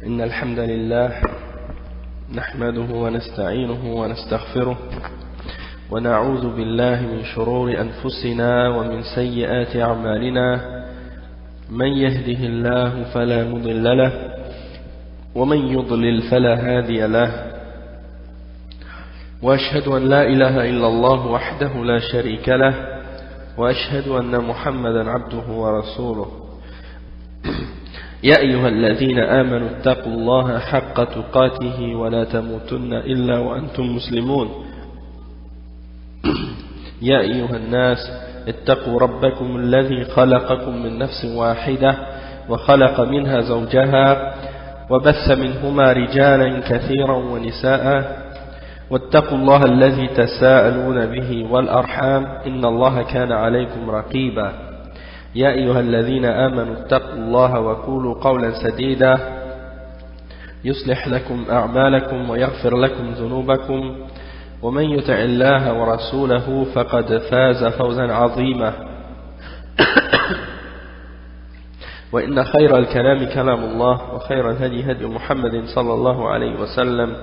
إن الحمد لله نحمده ونستعينه ونستغفره ونعوذ بالله من شرور أنفسنا ومن سيئات أعمالنا من يهده الله فلا مضل له ومن يضلل فلا هادي له وأشهد أن لا إله إلا الله وحده لا شريك له وأشهد أن محمدا عبده ورسوله يا أيها الذين آمنوا اتقوا الله حق تقاته ولا تموتن إلا وأنتم مسلمون يا أيها الناس اتقوا ربكم الذي خلقكم من نفس واحدة وخلق منها زوجها وبث منهما رجالا كثيرا ونساء واتقوا الله الذي تساءلون به والأرحام إن الله كان عليكم رقيبا يا أيها الذين آمنوا اتقوا الله وقولوا قولا سديدا يصلح لكم أعمالكم ويغفر لكم ذنوبكم ومن يطع الله ورسوله فقد فاز فوزا عظيما وإن خير الكلام كلام الله وخير الهدي هدي محمد صلى الله عليه وسلم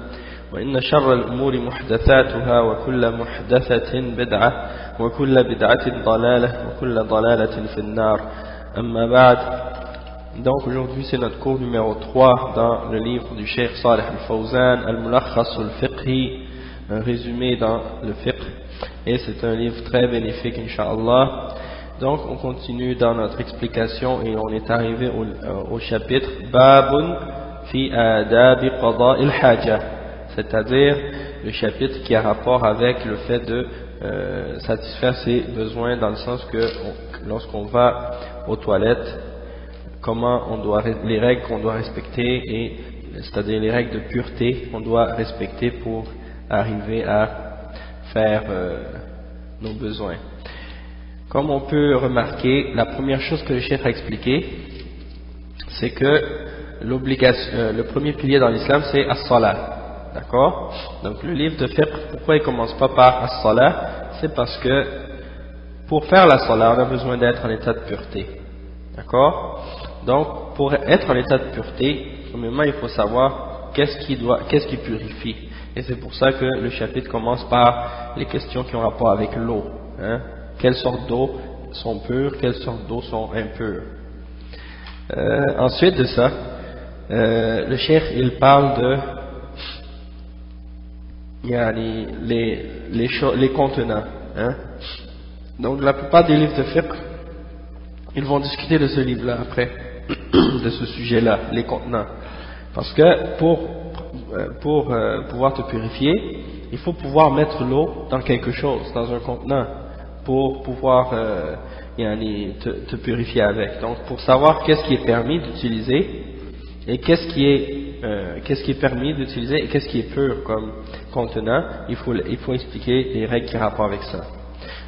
وإن شر الأمور محدثاتها وكل محدثة بدعة وكل بدعة ضلالة وكل ضلالة في النار أما بعد. Donc aujourd'hui c'est notre cours numéro 3 dans le livre du Cheikh Salih Al-Fawzan Al-Mulakhas Al-Fiqhi, un résumé dans le fiqh, et c'est un livre très bénéfique Inch'Allah. Donc on continue dans notre explication et on est arrivé au chapitre Babun fi adabi qada il-haja, c'est-à-dire le chapitre qui a rapport avec le fait de satisfaire ses besoins, dans le sens que lorsqu'on va aux toilettes, comment on doit, les règles qu'on doit respecter, et c'est-à-dire les règles de pureté qu'on doit respecter pour arriver à faire nos besoins. Comme on peut remarquer, la première chose que le chef a expliqué, c'est que le premier pilier dans l'islam, c'est as-salat. D'accord? Donc le livre de fiqh, pourquoi il commence pas par as-salat? C'est parce que pour faire la salat, on a besoin d'être en état de pureté. D'accord? Donc pour être en état de pureté, premièrement il faut savoir qu'est-ce qui purifie. Et c'est pour ça que le chapitre commence par les questions qui ont rapport avec l'eau. Hein? Quelles sortes d'eau sont pures, quelles sortes d'eau sont impures. Ensuite de ça, le cheikh il parle de les contenants. Hein? Donc la plupart des livres de fiqh, ils vont discuter de ce livre-là après, de ce sujet-là, les contenants. Parce que pour pouvoir te purifier, il faut pouvoir mettre l'eau dans quelque chose, dans un contenant, pour pouvoir te purifier avec. Donc pour savoir qu'est-ce qui est permis d'utiliser et qu'est-ce qui est permis d'utiliser et qu'est-ce qui est pur comme contenant, il faut expliquer les règles qui ont rapport avec ça.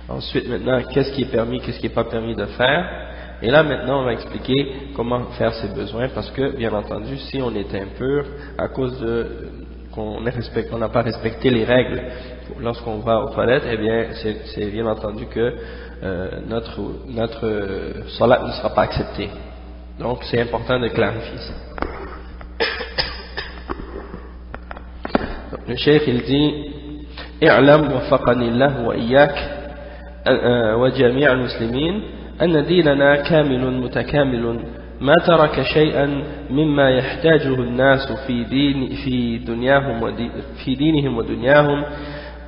Ensuite maintenant, qu'est-ce qui est permis, qu'est-ce qui n'est pas permis de faire. Et là maintenant on va expliquer comment faire ses besoins, parce que bien entendu si on est impur à cause de qu'on n'a pas respecté les règles lorsqu'on va aux toilettes, eh bien c'est bien entendu que notre salat ne sera pas accepté. Donc c'est important de clarifier ça. Donc, le cheikh il dit i'lam waffaqani Allah wa iyyak wa jami' al-muslimin أن ديننا كامل متكامل ما ترك شيئا مما يحتاجه الناس في دينهم ودنياهم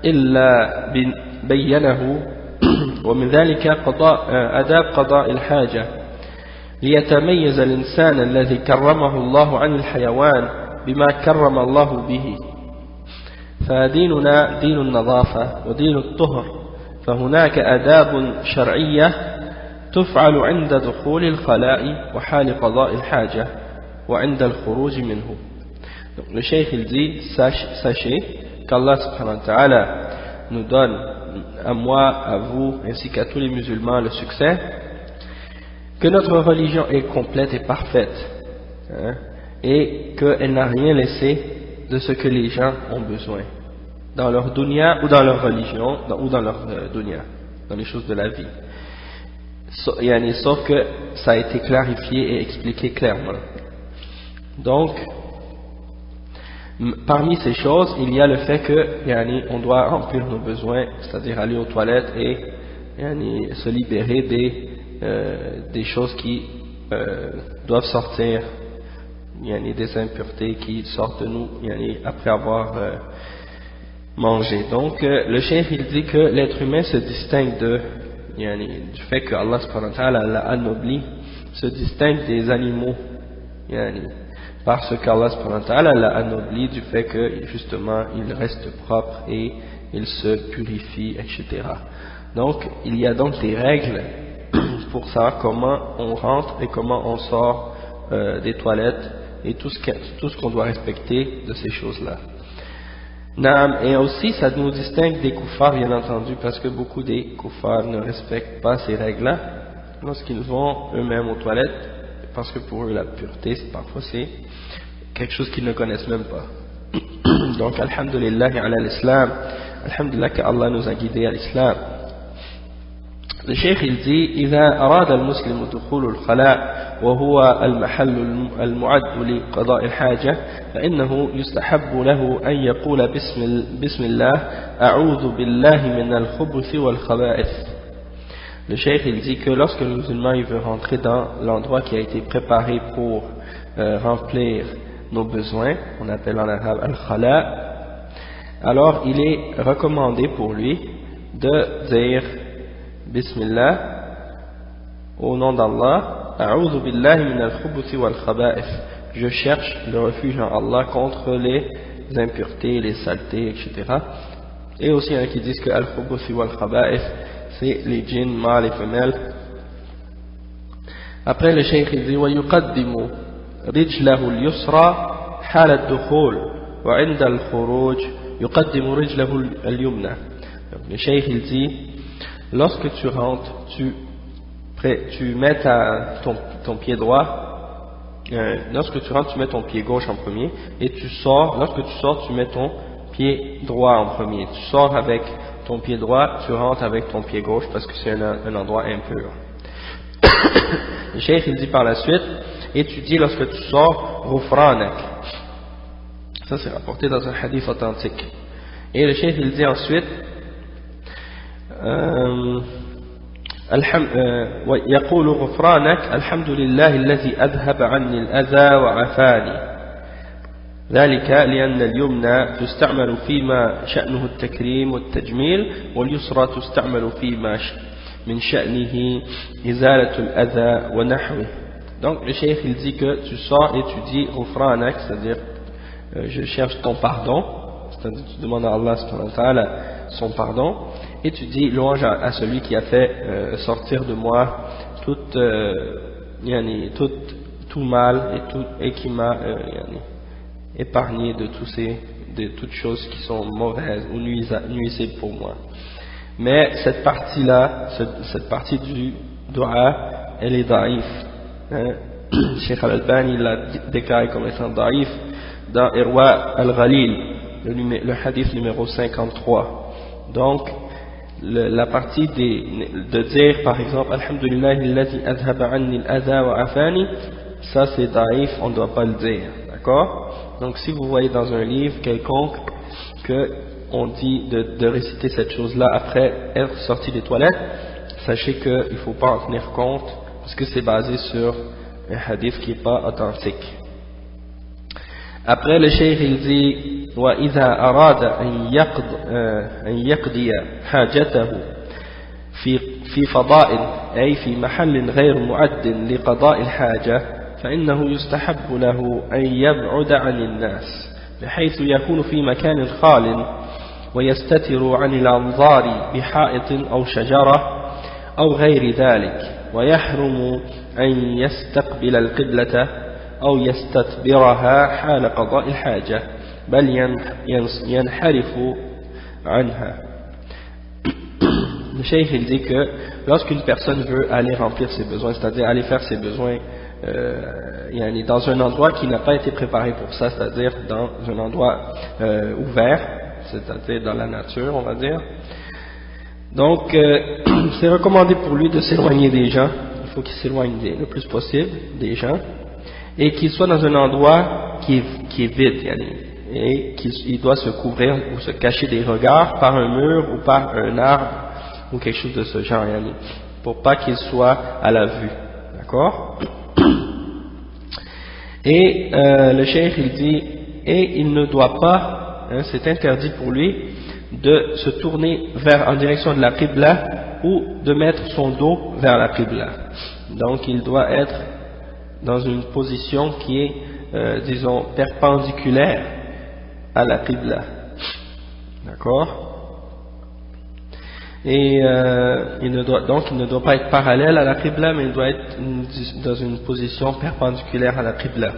إلا بينه، ومن ذلك آداب قضاء الحاجة ليتميز الإنسان الذي كرمه الله عن الحيوان بما كرم الله به. فديننا دين النظافة ودين الطهر، فهناك آداب شرعية تفعل عند دخول الخلاء وحال قضاء الحاجة وعند الخروج منه. Donc le cheikh il dit sachez qu'Allah subhanahu wa ta'ala nous donne, à moi, à vous ainsi qu'à tous les musulmans, le succès, que notre religion est complète et parfaite, hein, et qu'elle n'a rien laissé de ce que les gens ont besoin dans leur dunya ou dans leur religion ou dans leur dunya, dans les choses de la vie. Sauf que ça a été clarifié et expliqué clairement. Donc Parmi ces choses, il y a le fait que on doit remplir nos besoins, c'est-à-dire aller aux toilettes et se libérer des choses qui doivent sortir, des impuretés qui sortent de nous après avoir mangé. Donc le cheikh il dit que l'être humain se distingue du fait que Allah subhanahu wa ta'ala l'a anobli, se distingue des animaux, parce qu'Allah subhanahu wa ta'ala l'a anobli du fait que justement il reste propre et il se purifie, etc. Donc il y a donc des règles pour savoir comment on rentre et comment on sort des toilettes et tout ce qu'on doit respecter de ces choses-là. Et aussi ça nous distingue des koufars, bien entendu, parce que beaucoup des koufars ne respectent pas ces règles-là lorsqu'ils vont eux-mêmes aux toilettes, parce que pour eux la pureté parfois c'est quelque chose qu'ils ne connaissent même pas. Donc alhamdulillah ala l'islam, alhamdulillah qu'Allah nous a guidés à l'islam. Le cheikh il dit إذا أراد المسلم دخول الخلاء وهو المحل المعد لقضاء الحاجة فإنه يستحب له أن يقول بسم الله أعوذ بالله من الخبث والخبائث. Le cheikh il dit que lorsque le musulman il veut rentrer dans l'endroit qui a été préparé pour remplir nos besoins, on appelle en arabe al-khala, alors il est recommandé pour lui de dire Bismillah, au nom d'Allah, A'udhu billahi min al-khubuthi wal khaba'ith. Je cherche le refuge en Allah contre les impuretés, les saletés, etc. Et aussi il y en a qui disent que al-khubuthi wal khaba'ith, c'est les djinns mâles et femelles. Après le cheikh il dit وَيُقَدِّمُ رِجْلَهُ الْيُسْرَى حَالَ الدُّخُولِ وَعِنْدَ الْخُرُوجِ يُقَدِّمُ رِجْلَهُ الْيُمْنَى. Le cheikh il dit lorsque tu rentres, tu mets ton pied droit, lorsque tu rentres, tu mets ton pied gauche en premier, et tu sors, lorsque tu sors, tu mets ton pied droit en premier. Tu sors avec ton pied droit, tu rentres avec ton pied gauche, parce que c'est un endroit impur. Le cheikh il dit par la suite, et tu dis lorsque tu sors, Ghufranak. Ça c'est rapporté dans un hadith authentique. Et le cheikh il dit ensuite, يقول غفرانك الحمد لله الذي أذهب عني الأذى وعافاني ذلك لأن اليمنى تستعمل فيما شأنه التكريم والتجميل واليسرى تستعمل فيما من شأنه إزالة الأذى ونحوه. Donc le cheikh il dit que tu sors et tu dis غفرانك, c'est-à-dire je cherche ton pardon, c'est-à-dire tu demandes à Allah subhanahu wa ta'ala son pardon, et tu dis louange à celui qui a fait sortir de moi tout mal et qui m'a épargné de toutes choses qui sont mauvaises ou nuisibles pour moi. Mais cette partie-là, cette partie du dua, elle est daïf. Cheikh Al-Albani l'a déclaré comme étant daïf dans Irwa Al-Ghalil, le hadith numéro 53. Donc la partie de dire par exemple Alhamdulillah alladhi adhaba anni al-adha wa afani, ça c'est daïf, on ne doit pas le dire, d'accord? Donc si vous voyez dans un livre quelconque que on dit de réciter cette chose là après être sorti des toilettes, sachez qu'il ne faut pas en tenir compte parce que c'est basé sur un hadith qui n'est pas authentique. Après le cheikh il dit وإذا أراد أن يقضي حاجته في فضاء أي في محل غير معد لقضاء الحاجة فإنه يستحب له أن يبعد عن الناس بحيث يكون في مكان خال ويستتر عن الأنظار بحائط أو شجرة أو غير ذلك ويحرم أن يستقبل القبلة أو يستدبرها حال قضاء الحاجة بل ينحرف عنها. Le cheikh il dit que lorsqu'une personne veut aller remplir ses besoins, c'est-à-dire aller faire ses besoins dans un endroit qui n'a pas été préparé pour ça, c'est-à-dire dans un endroit ouvert, c'est-à-dire dans la nature on va dire, donc c'est recommandé pour lui de s'éloigner des gens. Il faut qu'il s'éloigne le plus possible des gens et qu'il soit dans un endroit qui est vide, et qu'il doit se couvrir ou se cacher des regards par un mur ou par un arbre ou quelque chose de ce genre, pour pas qu'il soit à la vue, d'accord? Et le cheikh il dit, et il ne doit pas, c'est interdit pour lui de se tourner en direction de la Qibla ou de mettre son dos vers la Qibla. Donc il doit être dans une position qui est, disons, perpendiculaire à la Qibla, d'accord? Et il ne doit pas être parallèle à la Qibla, mais il doit être dans une position perpendiculaire à la Qibla.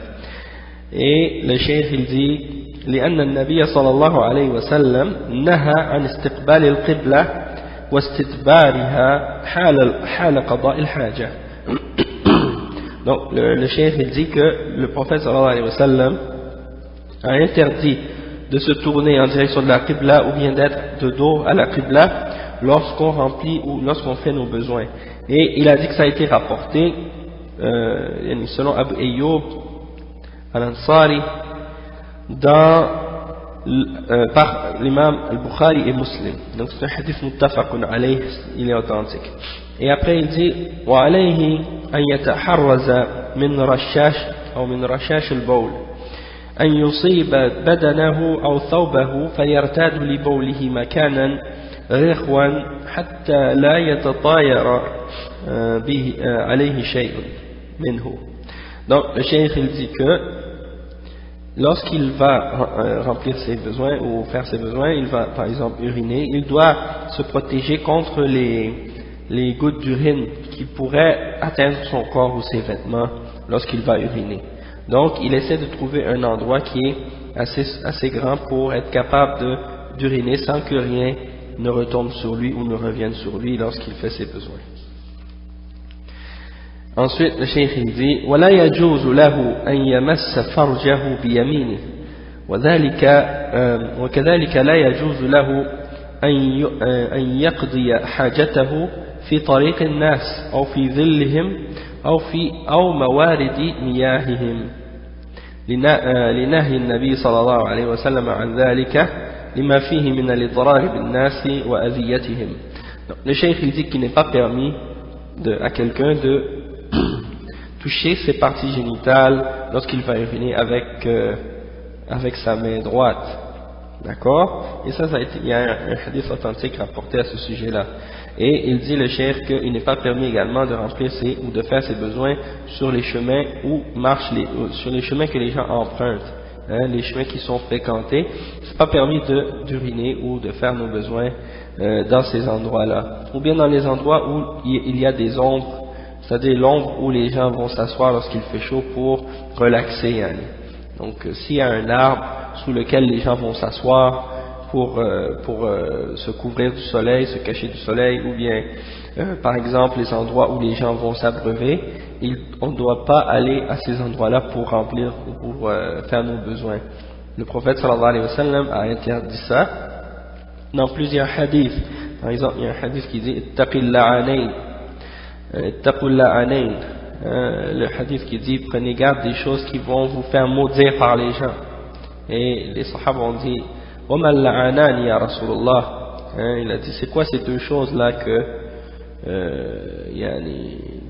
Et le cheikh il dit لأن النبي صلى الله عليه وسلم نهى عن استقبال القبلة واستدبارها حال قضاء الحاجة. Donc le cheikh il dit que le prophète sallallahu alayhi wa sallam a interdit de se tourner en direction de la Qibla ou bien d'être de dos à la Qibla lorsqu'on remplit ou lorsqu'on fait nos besoins. Et il a dit que ça a été rapporté selon Abu Ayyub al-Ansari par l'imam al-Bukhari et Muslim. Donc c'est un hadith muttafaqun alayh, il est authentique. Et après il dit وعليه أن يتحرز من رشاش أو من رشاش البول أن يصيب بدنه أو ثوبه فيرتاد لبوله مكانا رخوا حتى لا يتطاير به عليه شيء منه. Donc le cheikh il dit que lorsqu'il va remplir ses besoins ou faire ses besoins, il va par exemple uriner, il doit se protéger contre les gouttes d'urine qui pourraient atteindre son corps ou ses vêtements lorsqu'il va uriner. Donc il essaie de trouver un endroit qui est assez grand pour être capable d'uriner sans que rien ne retombe sur lui ou ne revienne sur lui lorsqu'il fait ses besoins. Ensuite le cheikh il dit ولا يجوز له أن يمس فرجه بيمينه وكذلك لا يجوز له أن يقضي حاجته في طريق الناس أو في ظلهم أو موارد مياههم لنهي النبي صلى الله عليه وسلم عن ذلك لما فيه من الإضرار بالناس وأذيتهم. Le cheikh il dit qu'il n'est pas permis à quelqu'un de toucher ses parties génitales lorsqu'il va uriner avec sa main droite, d'accord? Et ça a été, il y a un hadith authentique rapporté à ce sujet-là. Et il dit le cheikh qu'il n'est pas permis également de remplir ou de faire ses besoins sur les chemins où sur les chemins que les gens empruntent, les chemins qui sont fréquentés. C'est pas permis d'uriner ou de faire nos besoins dans ces endroits-là, ou bien dans les endroits où il y a des ombres, c'est-à-dire l'ombre où les gens vont s'asseoir lorsqu'il fait chaud pour relaxer. Donc s'il y a un arbre sous lequel les gens vont s'asseoir pour se couvrir du soleil, se cacher du soleil, ou bien par exemple les endroits où les gens vont s'abreuver, on ne doit pas aller à ces endroits-là pour remplir ou pour faire nos besoins. Le prophète sallallahu alayhi wa sallam a interdit ça dans plusieurs hadiths. Par exemple, il y a un hadith qui dit ittaqil la'anayn, le hadith qui dit prenez garde des choses qui vont vous faire maudire par les gens. Et les sahaba ont dit وَمَا اللَّعَنَانِ يَا رَسُولُ اللَّهِ, il a dit c'est quoi ces deux choses là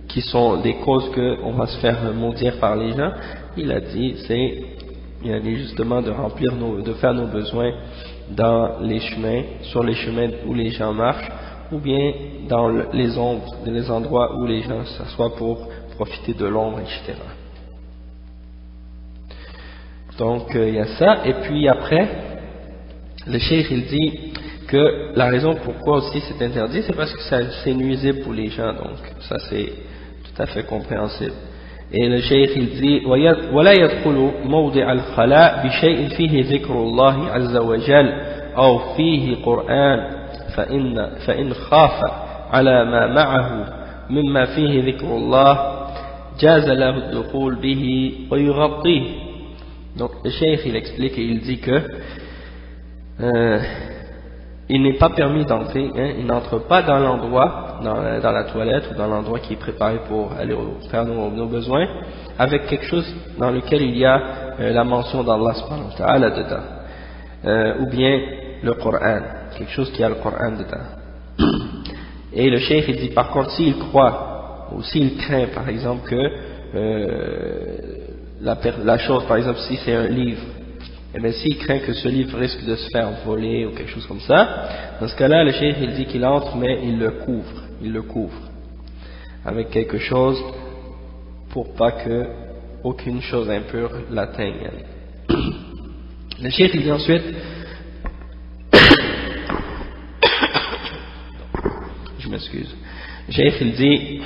qui sont des causes qu'on va se faire maudire par les gens? Il a dit c'est justement de faire nos besoins dans les chemins, sur les chemins où les gens marchent, ou bien dans les endroits où les gens s'assoient pour profiter de l'ombre, etc. Donc il y a ça. Et puis après le cheikh il dit que la raison pourquoi aussi c'est interdit, c'est parce que c'est nuisible pour les gens, donc ça c'est tout à fait compréhensible. Et le cheikh il dit ولا يدخل موضع الخلاء بشيء فيه ذكر الله عز وجل أو فيه قرآن فإن خاف على ما معه مما فيه ذكر الله جاز له الدخول به ويغطيه. Donc le cheikh il explique et il dit que il n'est pas permis d'entrer, il n'entre pas dans l'endroit, dans la toilette ou dans l'endroit qui est préparé pour aller faire nos besoins, avec quelque chose dans lequel il y a la mention d'Allah subhanahu wa ta'ala dedans, ou bien le Coran, quelque chose qui a le Coran dedans. Et le cheikh il dit par contre s'il croit ou s'il craint par exemple que la chose, par exemple si c'est un livre, et bien s'il craint que ce livre risque de se faire voler ou quelque chose comme ça, dans ce cas là le cheikh il dit qu'il entre mais il le couvre avec quelque chose pour pas que aucune chose impure l'atteigne. Le cheikh il dit ensuite je m'excuse, le cheikh il dit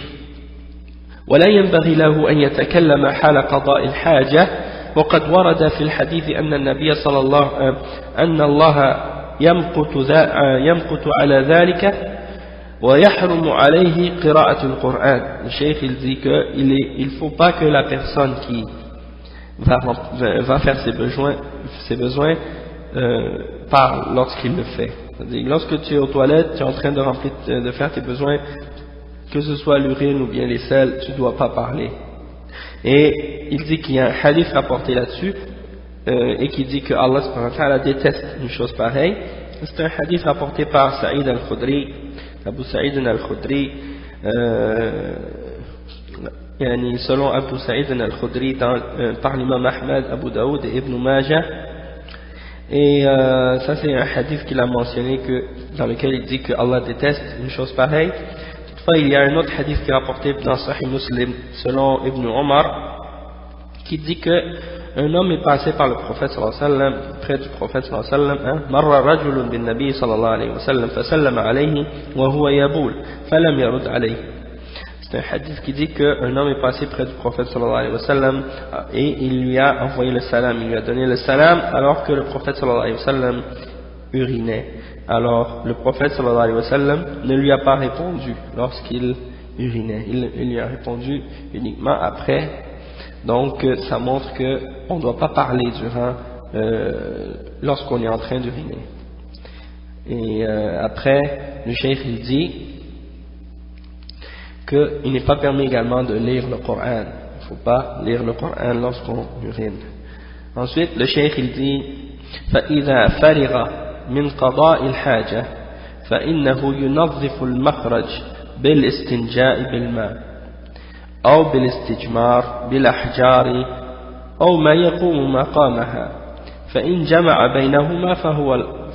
ولا ينبغي له أن يتكلم حال قضاء الحاجة وقد ورد في الحديث أن النبي صلى الله أن الله يمقت على ذلك ويحرم عليه قراءة القرآن. Le cheikh il dit qu'il ne faut pas que la personne qui va faire ses besoins parle lorsqu'il le fait. C'est-à-dire, lorsque tu es aux toilettes, tu es en train de faire tes besoins, que ce soit l'urine ou bien les selles, tu ne dois pas parler. Et il dit qu'il y a un hadith rapporté là-dessus, et qui dit que Allah subhanahu wa ta'ala déteste une chose pareille. C'est un hadith rapporté par Saïd al-Khudri, Abu Saïd al-Khudri, selon Abu Saïd al-Khudri, par l'imam Ahmad, Abu Daoud et Ibn Majah. Et ça c'est un hadith qu'il a mentionné dans lequel il dit que Allah déteste une chose pareille. Toutefois il y a un autre hadith qui est rapporté dans Sahih Muslim selon Ibn Omar qui dit que un homme est passé par le prophète sallallahu alayhi wa sallam, près du prophète sallallahu alayhi wa sallam, marra rajulun bin nabi sallallahu alayhi wa sallam fasallama alayhi wa huwa yabul falam yarud alayhi. C'est un hadith qui dit qu'un homme est passé près du prophète sallallahu alayhi wa sallam et il lui a envoyé le salam, il lui a donné le salam alors que le prophète sallallahu alayhi wa sallam urinait. Alors le prophète sallallahu alayhi wa sallam ne lui a pas répondu lorsqu'il urinait, il lui a répondu uniquement après. Donc ça montre qu'on ne doit pas parler lorsqu'on est en train d'uriner. Et après le cheikh il dit qu'il n'est pas permis également de lire le Coran. Il ne faut pas lire le Coran lorsqu'on urine. Ensuite, le cheikh il dit فَإِذَا فَرِغَ مِنْ قَضَاءِ الْحَاجَةِ فَإِنَّهُ يُنَظِّفُ الْمَخْرَجِ بِالْإِسْتِنْجَاءِ بِالْمَاءِ أو بالاستجمار بالأحجار أو ما يقوم مقامها فإن جمع بينهما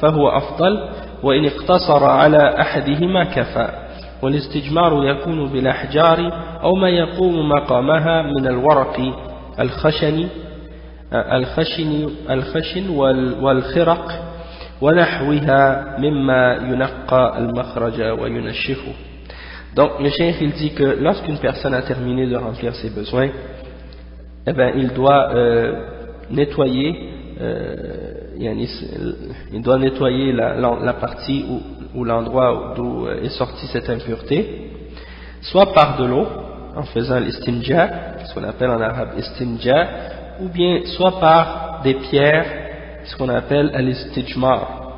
فهو أفضل وإن اقتصر على أحدهما كفى والاستجمار يكون بالأحجار أو ما يقوم مقامها من الورق الخشن والخرق ونحوها مما ينقى المخرج وينشفه. Donc le cheikh il dit que lorsqu'une personne a terminé de remplir ses besoins, eh ben, il doit nettoyer la partie ou l'endroit d'où est sortie cette impureté, soit par de l'eau en faisant l'istinja, ce qu'on appelle en arabe istinja, ou bien soit par des pierres, ce qu'on appelle l'istijmar,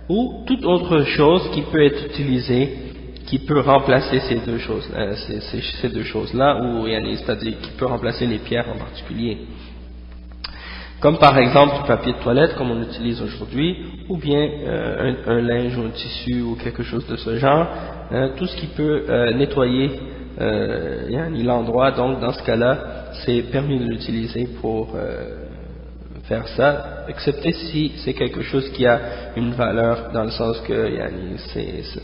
ou toute autre chose qui peut être utilisée, qui peut remplacer ces deux choses-là, ou c'est-à-dire qui peut remplacer les pierres en particulier. Comme par exemple du papier de toilette, comme on utilise aujourd'hui, ou bien un linge ou un tissu ou quelque chose de ce genre, tout ce qui peut nettoyer l'endroit. Donc dans ce cas-là, c'est permis de l'utiliser pour faire ça, excepté si c'est quelque chose qui a une valeur, dans le sens que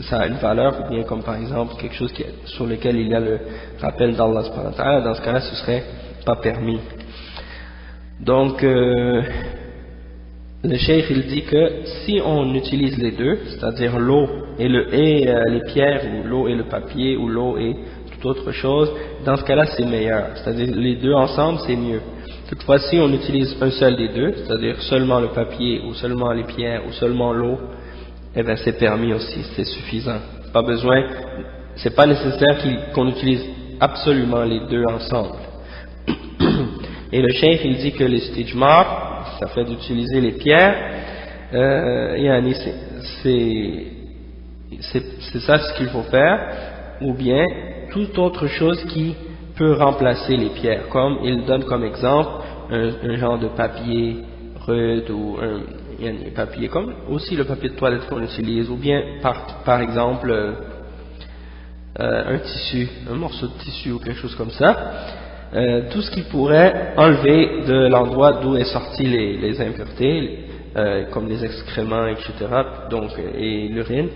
ça a une valeur, ou bien comme par exemple quelque chose sur lequel il y a le rappel d'Allah subhanahu wa ta'ala. Dans ce cas-là, ce serait pas permis. Donc le cheikh il dit que si on utilise les deux, c'est-à-dire l'eau et les pierres, ou l'eau et le papier, ou l'eau et toute autre chose, dans ce cas-là c'est meilleur, c'est-à-dire les deux ensemble c'est mieux. Toutefois, si on utilise un seul des deux, c'est-à-dire seulement le papier, ou seulement les pierres, ou seulement l'eau, eh bien c'est permis aussi, c'est suffisant. Pas besoin, c'est pas nécessaire qu'on utilise absolument les deux ensemble. Et le cheikh il dit que l'istijmar, ça fait d'utiliser les pierres, c'est ça ce qu'il faut faire, ou bien toute autre chose qui peut remplacer les pierres, comme il donne comme exemple un genre de papier rude ou un papier comme aussi le papier de toilette qu'on utilise, ou bien par exemple un tissu, un morceau de tissu ou quelque chose comme ça, tout ce qui pourrait enlever de l'endroit d'où est sorti les impuretés, comme les excréments, etc., donc, et l'urine.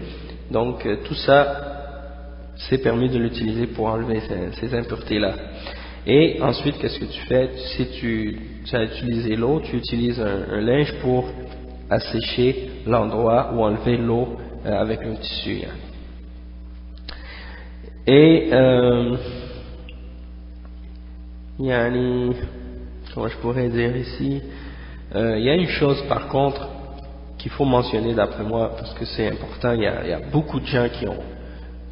Donc tout ça, c'est permis de l'utiliser pour enlever ces impuretés-là. Et ensuite, qu'est-ce que tu fais? Si tu as utilisé l'eau, tu utilises un linge pour assécher l'endroit ou enlever l'eau avec un tissu. Et comment je pourrais dire ici, il y a une chose par contre qu'il faut mentionner d'après moi, parce que c'est important. Il y a beaucoup de gens qui ont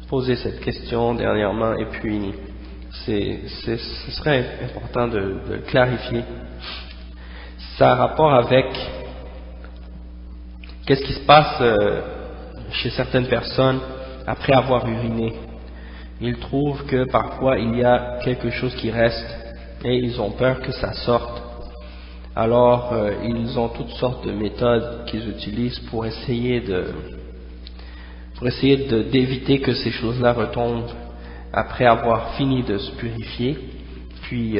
posé cette question dernièrement, et puis ce serait important de le clarifier. Ça a rapport avec qu'est-ce qui se passe chez certaines personnes après avoir uriné. Ils trouvent que parfois il y a quelque chose qui reste et ils ont peur que ça sorte. Alors ils ont toutes sortes de méthodes qu'ils utilisent pour essayer d'éviter que ces choses-là retombent après avoir fini de se purifier. Puis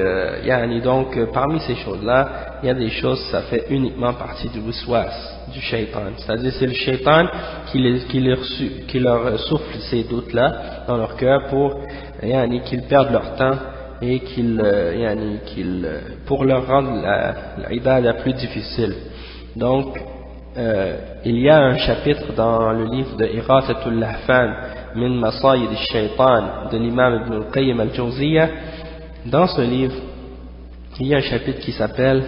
donc parmi ces choses-là, il y a des choses, ça fait uniquement partie du waswas, du shaitan. C'est-à-dire c'est le shaitan qui leur souffle ces doutes-là dans leur cœur pour qu'ils perdent leur temps et pour leur rendre l'ibada plus difficile. Donc il y a un chapitre dans le livre de Iratatul Lahfan min Masayid al-Shaytan de l'imam Ibn al-Qayyim al-Jawziyya. Dans ce livre, il y a un chapitre qui s'appelle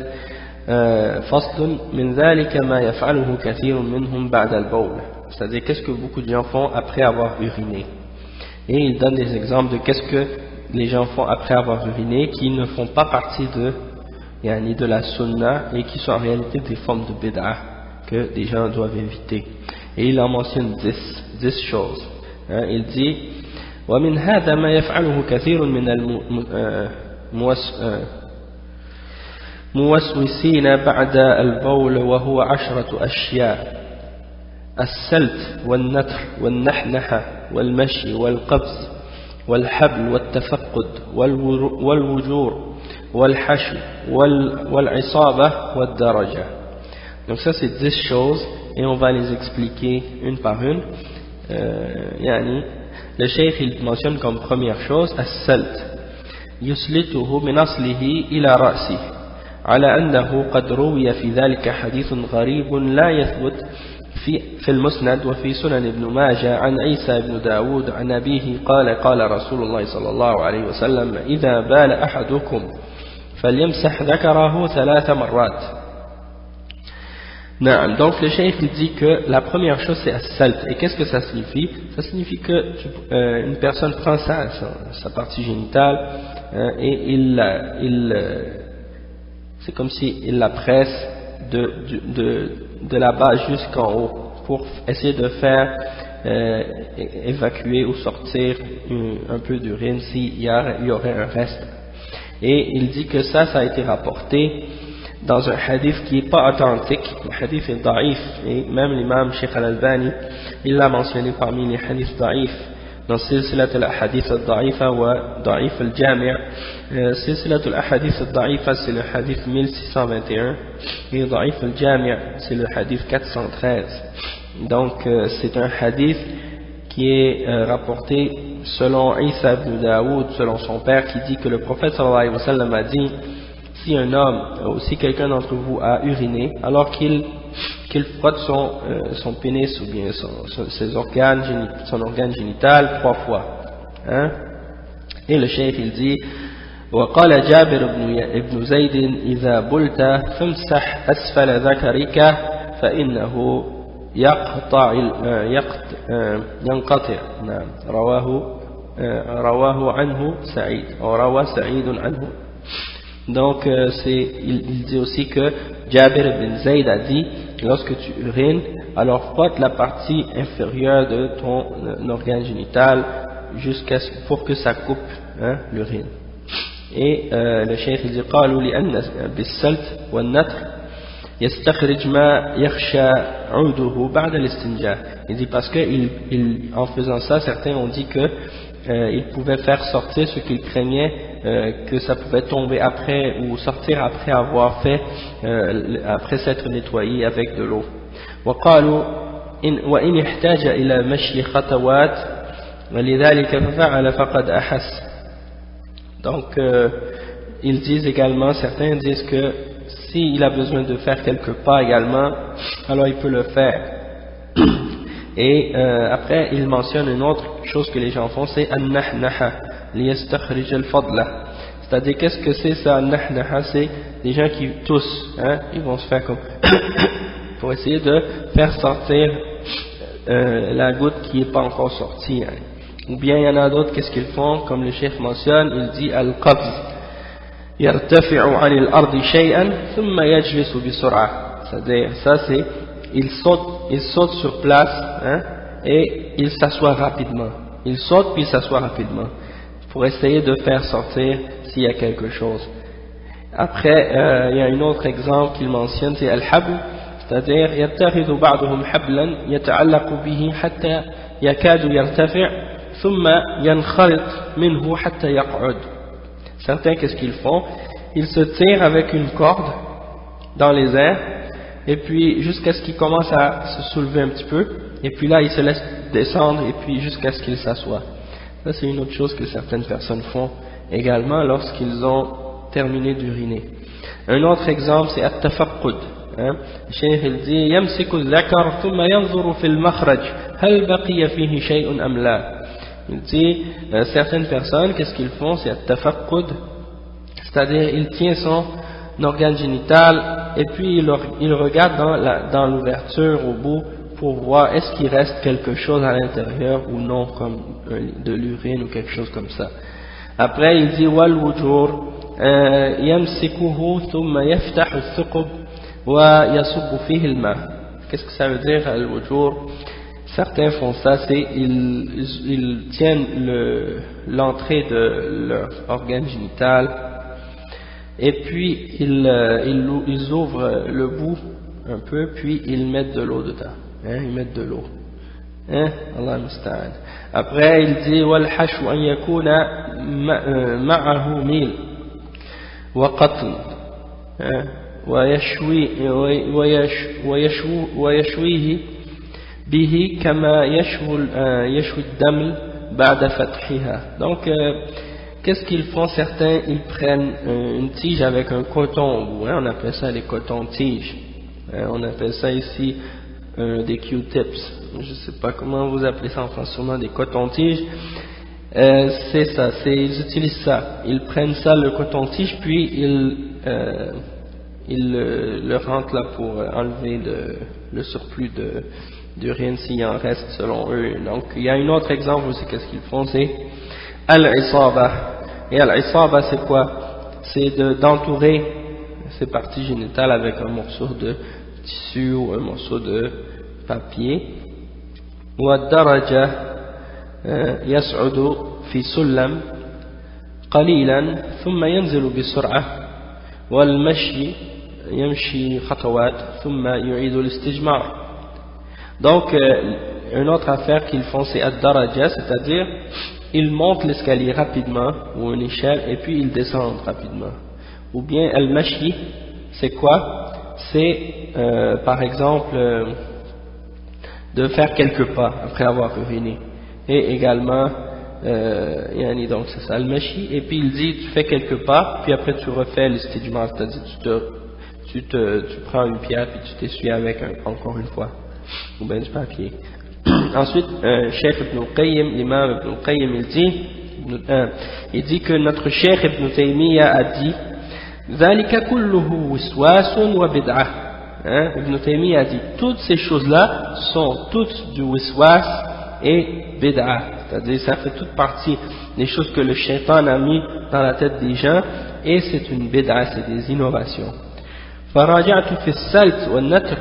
Faslun min dhalika ma yaf'aluhu kathirun minhum ba'da al-bawl, c'est-à-dire qu'est-ce que beaucoup de gens font après avoir uriné. Et il donne des exemples de qu'est-ce que les gens font après avoir uriné qui ne font pas partie de la sunna et qui sont en réalité des formes de bid'ah que des gens doivent éviter. Et il en mentionne 10 choses. Il dit ومن هذا ما يفعله كثير من الموسوسين بعد البول وهو 10 أشياء: السلت والنتر والنحنحة والمشي والقبض والحبل والتفقد والوجور والحشو والعصابة والدرجة. Donc ça c'est 10 choses et on va les expliquer une par une. Le cheikh il mentionne comme première chose السلت يسلته من أصله إلى رأسه على أنه قد روي في ذلك حديث غريب لا يثبت في المسند وفي سنن ابن ماجه عن عيسى بن داود عن أبيه قال رسول الله صلى الله عليه وسلم إذا بال أحدكم فليمسح ذكره 3 مرات. Non, donc le cheikh il dit que la première chose c'est as-salt. Et qu'est-ce que ça signifie? Ça signifie que une personne prend sa partie génitale et c'est comme si il la presse de la base jusqu'en haut pour essayer de faire évacuer ou sortir un peu d'urine s'il y aurait un reste. Et il dit que ça a été rapporté dans un hadith qui n'est pas authentique. Le hadith est daïf, et même l'imam Sheikh al-Albani il l'a mentionné parmi les hadiths daïf dans Silsilat al-Ahadith al-Da'ifa wa Da'if al-Jami'. Silsilat al-Ahadith al-Da'ifa c'est le hadith 1621 et Da'if al-Jami' c'est le hadith 413. Donc c'est un hadith qui est rapporté selon Isa ibn Daoud, selon son père, qui dit que le prophète sallallahu alayhi wa sallam a dit: si un homme ou si quelqu'un d'entre vous a uriné, alors qu'il frotte son pénis ou bien son organe génital 3 fois. Et le cheikh il dit: وقال جابر بن زيد إذا بلت فامسح أسفل ذكرك فإنه ينقطع. نعم رواه عنه سعيد أو روى سعيد عنه. Donc il dit aussi que Jabir ibn Zayd a dit: lorsque tu urines, alors frotte la partie inférieure de ton organe génital pour que ça coupe l'urine. Et le cheikh il dit قالوا لأن بالسلت والنتر يستخرج ما يخشى عوده بعد الاستنجاء. Il dit parce que en faisant ça, certains ont dit que il pouvait faire sortir ce qu'il craignait, que ça pouvait tomber après ou sortir après avoir fait, après s'être nettoyé avec de l'eau. وقالوا وإن احتاج إلى مشي خطوات ولذلك ففعل فقد أحس. Donc ils disent également, certains disent que s'il a besoin de faire quelques pas également, alors il peut le faire. Et après il mentionne une autre chose que les gens font, c'est an-nahnaha liyastakhrij al-fadla. C'est-à-dire, qu'est-ce que c'est ça, an-nahnaha? C'est des gens qui toussent, hein? Ils vont se faire comme pour essayer de faire sortir la goutte qui n'est pas encore sortie, hein. Ou bien il y en a d'autres, qu'est-ce qu'ils font, comme le chef mentionne, il dit al-qabz yartafi'u 'ani al-ardi shay'an thumma yajlisu bi sur'a. C'est-à-dire, ça c'est il saute sur place, hein, et il s'assoit rapidement. Il saute puis il s'assoit rapidement pour essayer de faire sortir s'il y a quelque chose. Après il y a un autre exemple qu'il mentionne, c'est al-habl, c'est-à-dire yattakhidhu ba'duhum hablan yata'allaqu bihi hatta yakadu yartafi' thumma yankharit minhu hatta yaq'ud. Certains, qu'est-ce qu'ils font? Ils se tirent avec une corde dans les airs, et puis jusqu'à ce qu'ils commencent à se soulever un petit peu, et puis là ils se laissent descendre, et puis jusqu'à ce qu'ils s'assoient. Ça c'est une autre chose que certaines personnes font également lorsqu'ils ont terminé d'uriner. Un autre exemple c'est at-tafaqqud. Le cheikh il dit yamsiku al-dhakar thumma yanzuru fi al-makhraj hal baqiya fihi shay'un am la. Il dit certaines personnes, qu'est-ce qu'ils font? C'est at-tafaqqud, c'est-à-dire il tient son organe génital et puis il regarde dans l'ouverture au bout pour voir est-ce qu'il reste quelque chose à l'intérieur ou non, comme de l'urine ou quelque chose comme ça. Après il dit wal wujur yamsikuhu thumma yaftahu ath-thuqub wa yasubbu fihi al-ma. Qu'est-ce que ça veut dire al wujur? Certains font ça, c'est ils tiennent l'entrée de leur organe génital et puis ils ouvrent le bout un peu, puis ils mettent de l'eau dedans, hein, ils mettent de l'eau, hein, Allah musta'an. Après il dit wal hashu an yakuna ma'ahu mil wa qatl wa yashwihi bihi kama yashwi ad-dam ba'da fathiha. Donc qu'est-ce qu'ils font? Certains, ils prennent une tige avec un coton au bout, hein, on appelle ça les cotons-tiges, hein, on appelle ça ici des Q-tips, je ne sais pas comment vous appelez ça en France, sûrement des cotons-tiges. C'est ça, ils utilisent ça, ils prennent ça, le coton-tige, puis ils le rentrent là pour enlever le surplus d'urine s'il en reste selon eux. Donc il y a un autre exemple aussi, qu'est-ce qu'ils font? C'est al-isaba. Et al-isaba c'est quoi? C'est d'entourer ses parties génitales avec un morceau de tissu ou un morceau de papier. Wa daraja yas'udu fi sullam qalilan thumma yanzilu bi sur'ah wal mashi yamshi khatawat thumma yu'idu al-istijmar. Donc une autre affaire qu'ils font c'est ad-daraja, c'est-à-dire ils montent l'escalier rapidement ou une échelle et puis ils descendent rapidement. Ou bien al-mashi, c'est quoi? C'est par exemple de faire quelques pas après avoir uriné. Et également donc c'est ça al-mashi, et puis il dit tu fais quelques pas puis après tu refais l'istijmar, c'est-à-dire tu prends une pierre puis tu t'essuies avec encore une fois, ou bien du papier. Ensuite, Cheikh Ibn al-Qayyim, l'imam Ibn al-Qayyim, il dit que notre Cheikh Ibn Taymiyyah a dit ذَلِكَ كُلُّهُ وِسْوَاسٌ وَبِدْعَةٌ. Ibn Taymiyyah a dit toutes ces choses-là sont toutes du wiswas et bid'ah, c'est-à-dire ça fait toute partie des choses que le shaitan a mis dans la tête des gens et c'est une bid'ah, c'est des innovations. فراجعت في السلت والنتر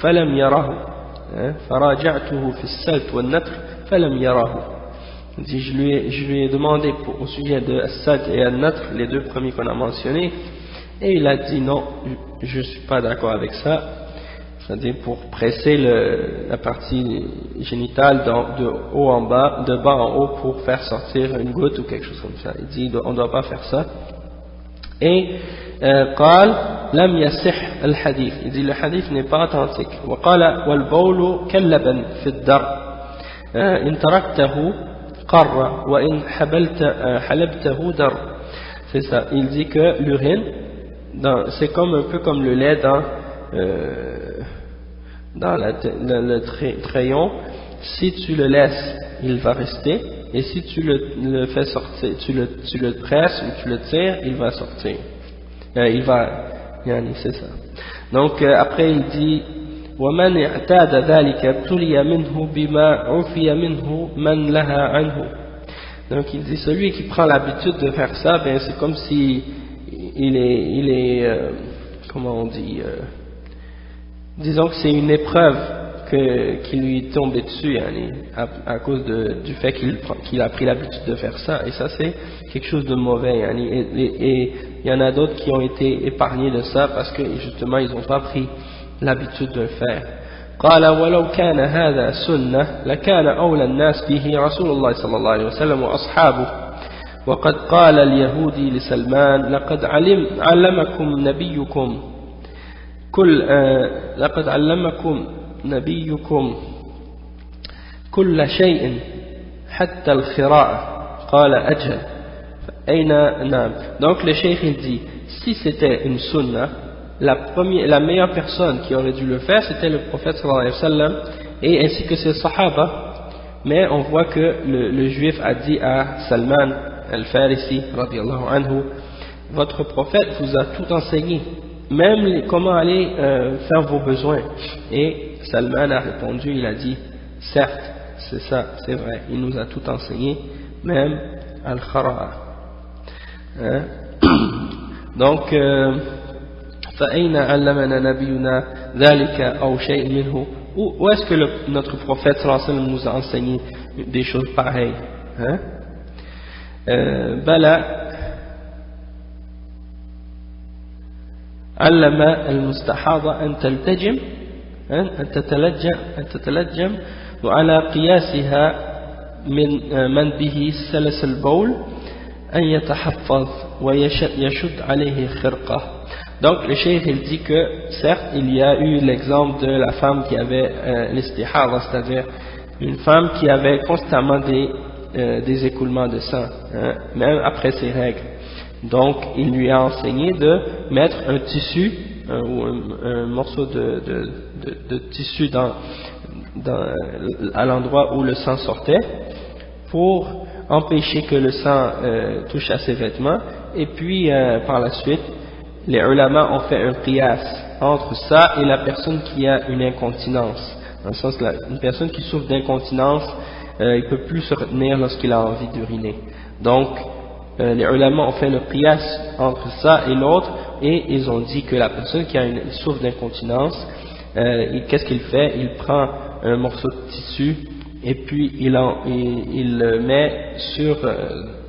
فلم يره فراجعته في السلت والنتر فلم يره. Il dit, je lui ai demandé au sujet de As-Sad et Al-Natr, les deux premiers qu'on a mentionnés, et il a dit non, je ne suis pas d'accord avec ça, c'est-à-dire pour presser la partie génitale de haut en bas, de bas en haut pour faire sortir une goutte ou quelque chose comme ça. Il dit on ne doit pas faire ça. Et قال لم يصح الحديث, il dit le hadith n'est pas authentique. وقال والبول كاللبن في الدر إن تركته قر وإن حلبته در. C'est ça, il dit que l'urine c'est comme un peu comme le lait dans le crayon. Si tu le laisses, il va rester, et si tu le fais sortir, tu le presses ou tu le tires, il va sortir. C'est ça. Donc après il dit ومن اعتاد ذلك ابتلي منه بما عفي منه من لها عنه. Donc il dit celui qui prend l'habitude de faire ça, ben c'est comme si il est comment on dit, disons que c'est une épreuve qui lui est tombée dessus, à cause du fait qu'il a pris l'habitude de faire ça, et ça c'est quelque chose de mauvais, et il y en a d'autres qui ont été épargnés de ça parce que justement ils n'ont pas pris l'habitude de le faire. قال ولو كان هذا سنة لكان أولى الناس به رسول الله صلى الله عليه وسلم وأصحابه وقد قال اليهودي لسلمان لقد علمكم نبيكم كل شيء حتى الخراء قال أجل أين نعم. Donc le cheikh il dit si c'était une sunna, la meilleure personne qui aurait dû le faire c'était le prophète sallallahu alayhi wa sallam et ainsi que ses sahaba, mais on voit que le juif a dit à Salman al-Farisi radiyallahu anhu, votre prophète vous a tout enseigné, même comment aller faire vos besoins. Et Salman a répondu, il a dit certes, c'est ça, c'est vrai, il nous a tout enseigné, même al-khara'a. Donc فأين علمنا نبينا ذلك أو شيء منه, où est-ce que notre prophète sallallahu alayhi wa sallam nous a enseigné des choses pareilles, بلى علم المستحاضة أن تتلجم وعلى قياسها من به سلس البول أن يتحفظ ويشد عليه خرقة. Donc le cheikh il dit que certes il y a eu l'exemple de la femme qui avait l'istihara, c'est-à-dire une femme qui avait constamment des écoulements de sang, même après ses règles. Donc il lui a enseigné de mettre un tissu ou un morceau de tissu à l'endroit où le sang sortait pour empêcher que le sang touche à ses vêtements, et puis par la suite les ulama ont fait un qiyas entre ça et la personne qui a une incontinence, dans le sens que une personne qui souffre d'incontinence, il ne peut plus se retenir lorsqu'il a envie d'uriner. Donc les ulama ont fait le qiyas entre ça et l'autre, et ils ont dit que la personne qui souffre d'incontinence, qu'est-ce qu'il fait? Il prend un morceau de tissu et puis il le met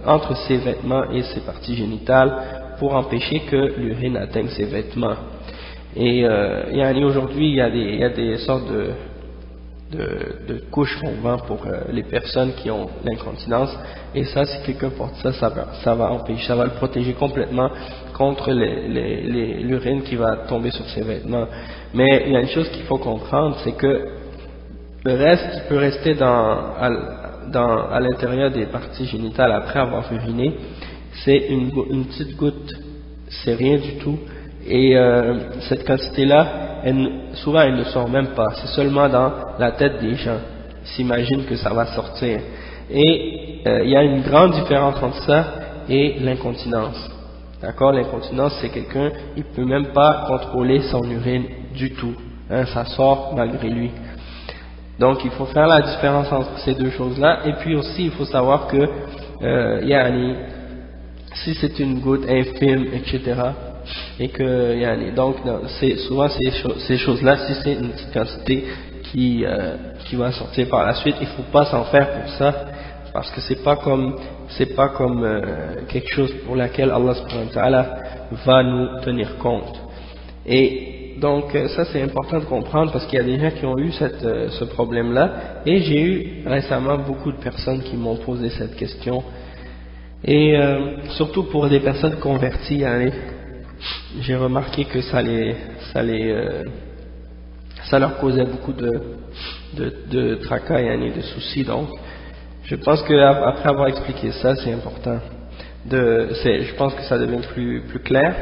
entre ses vêtements et ses parties génitales pour empêcher que l'urine atteigne ses vêtements. Et aujourd'hui il y a des sortes de couches qu'on vend pour les personnes qui ont l'incontinence, et ça, si quelqu'un porte ça va empêcher, ça va le protéger complètement contre l'urine qui va tomber sur ses vêtements. Mais il y a une chose qu'il faut comprendre, c'est que le reste qui peut rester à l'intérieur des parties génitales après avoir uriné, c'est une petite goutte, c'est rien du tout, et cette quantité-là, souvent elle ne sort même pas, c'est seulement dans la tête des gens, ils s'imaginent que ça va sortir. Et il y a une grande différence entre ça et l'incontinence. D'accord? L'incontinence, c'est quelqu'un, il ne peut même pas contrôler son urine du tout, ça sort malgré lui. Donc il faut faire la différence entre ces deux choses-là, et puis aussi il faut savoir que si c'est une goutte infime, etc., et que donc c'est souvent ces choses-là, si c'est une petite quantité qui va sortir par la suite, il ne faut pas s'en faire pour ça, parce que c'est pas comme quelque chose pour laquelle Allah subhanahu wa ta'ala va nous tenir compte. Et donc ça c'est important de comprendre, parce qu'il y a des gens qui ont eu ce problème là, et j'ai eu récemment beaucoup de personnes qui m'ont posé cette question, et surtout pour des personnes converties, hein, j'ai remarqué que ça leur causait beaucoup de tracas et de soucis. Donc je pense qu'après avoir expliqué ça, c'est important je pense que ça devient plus clair.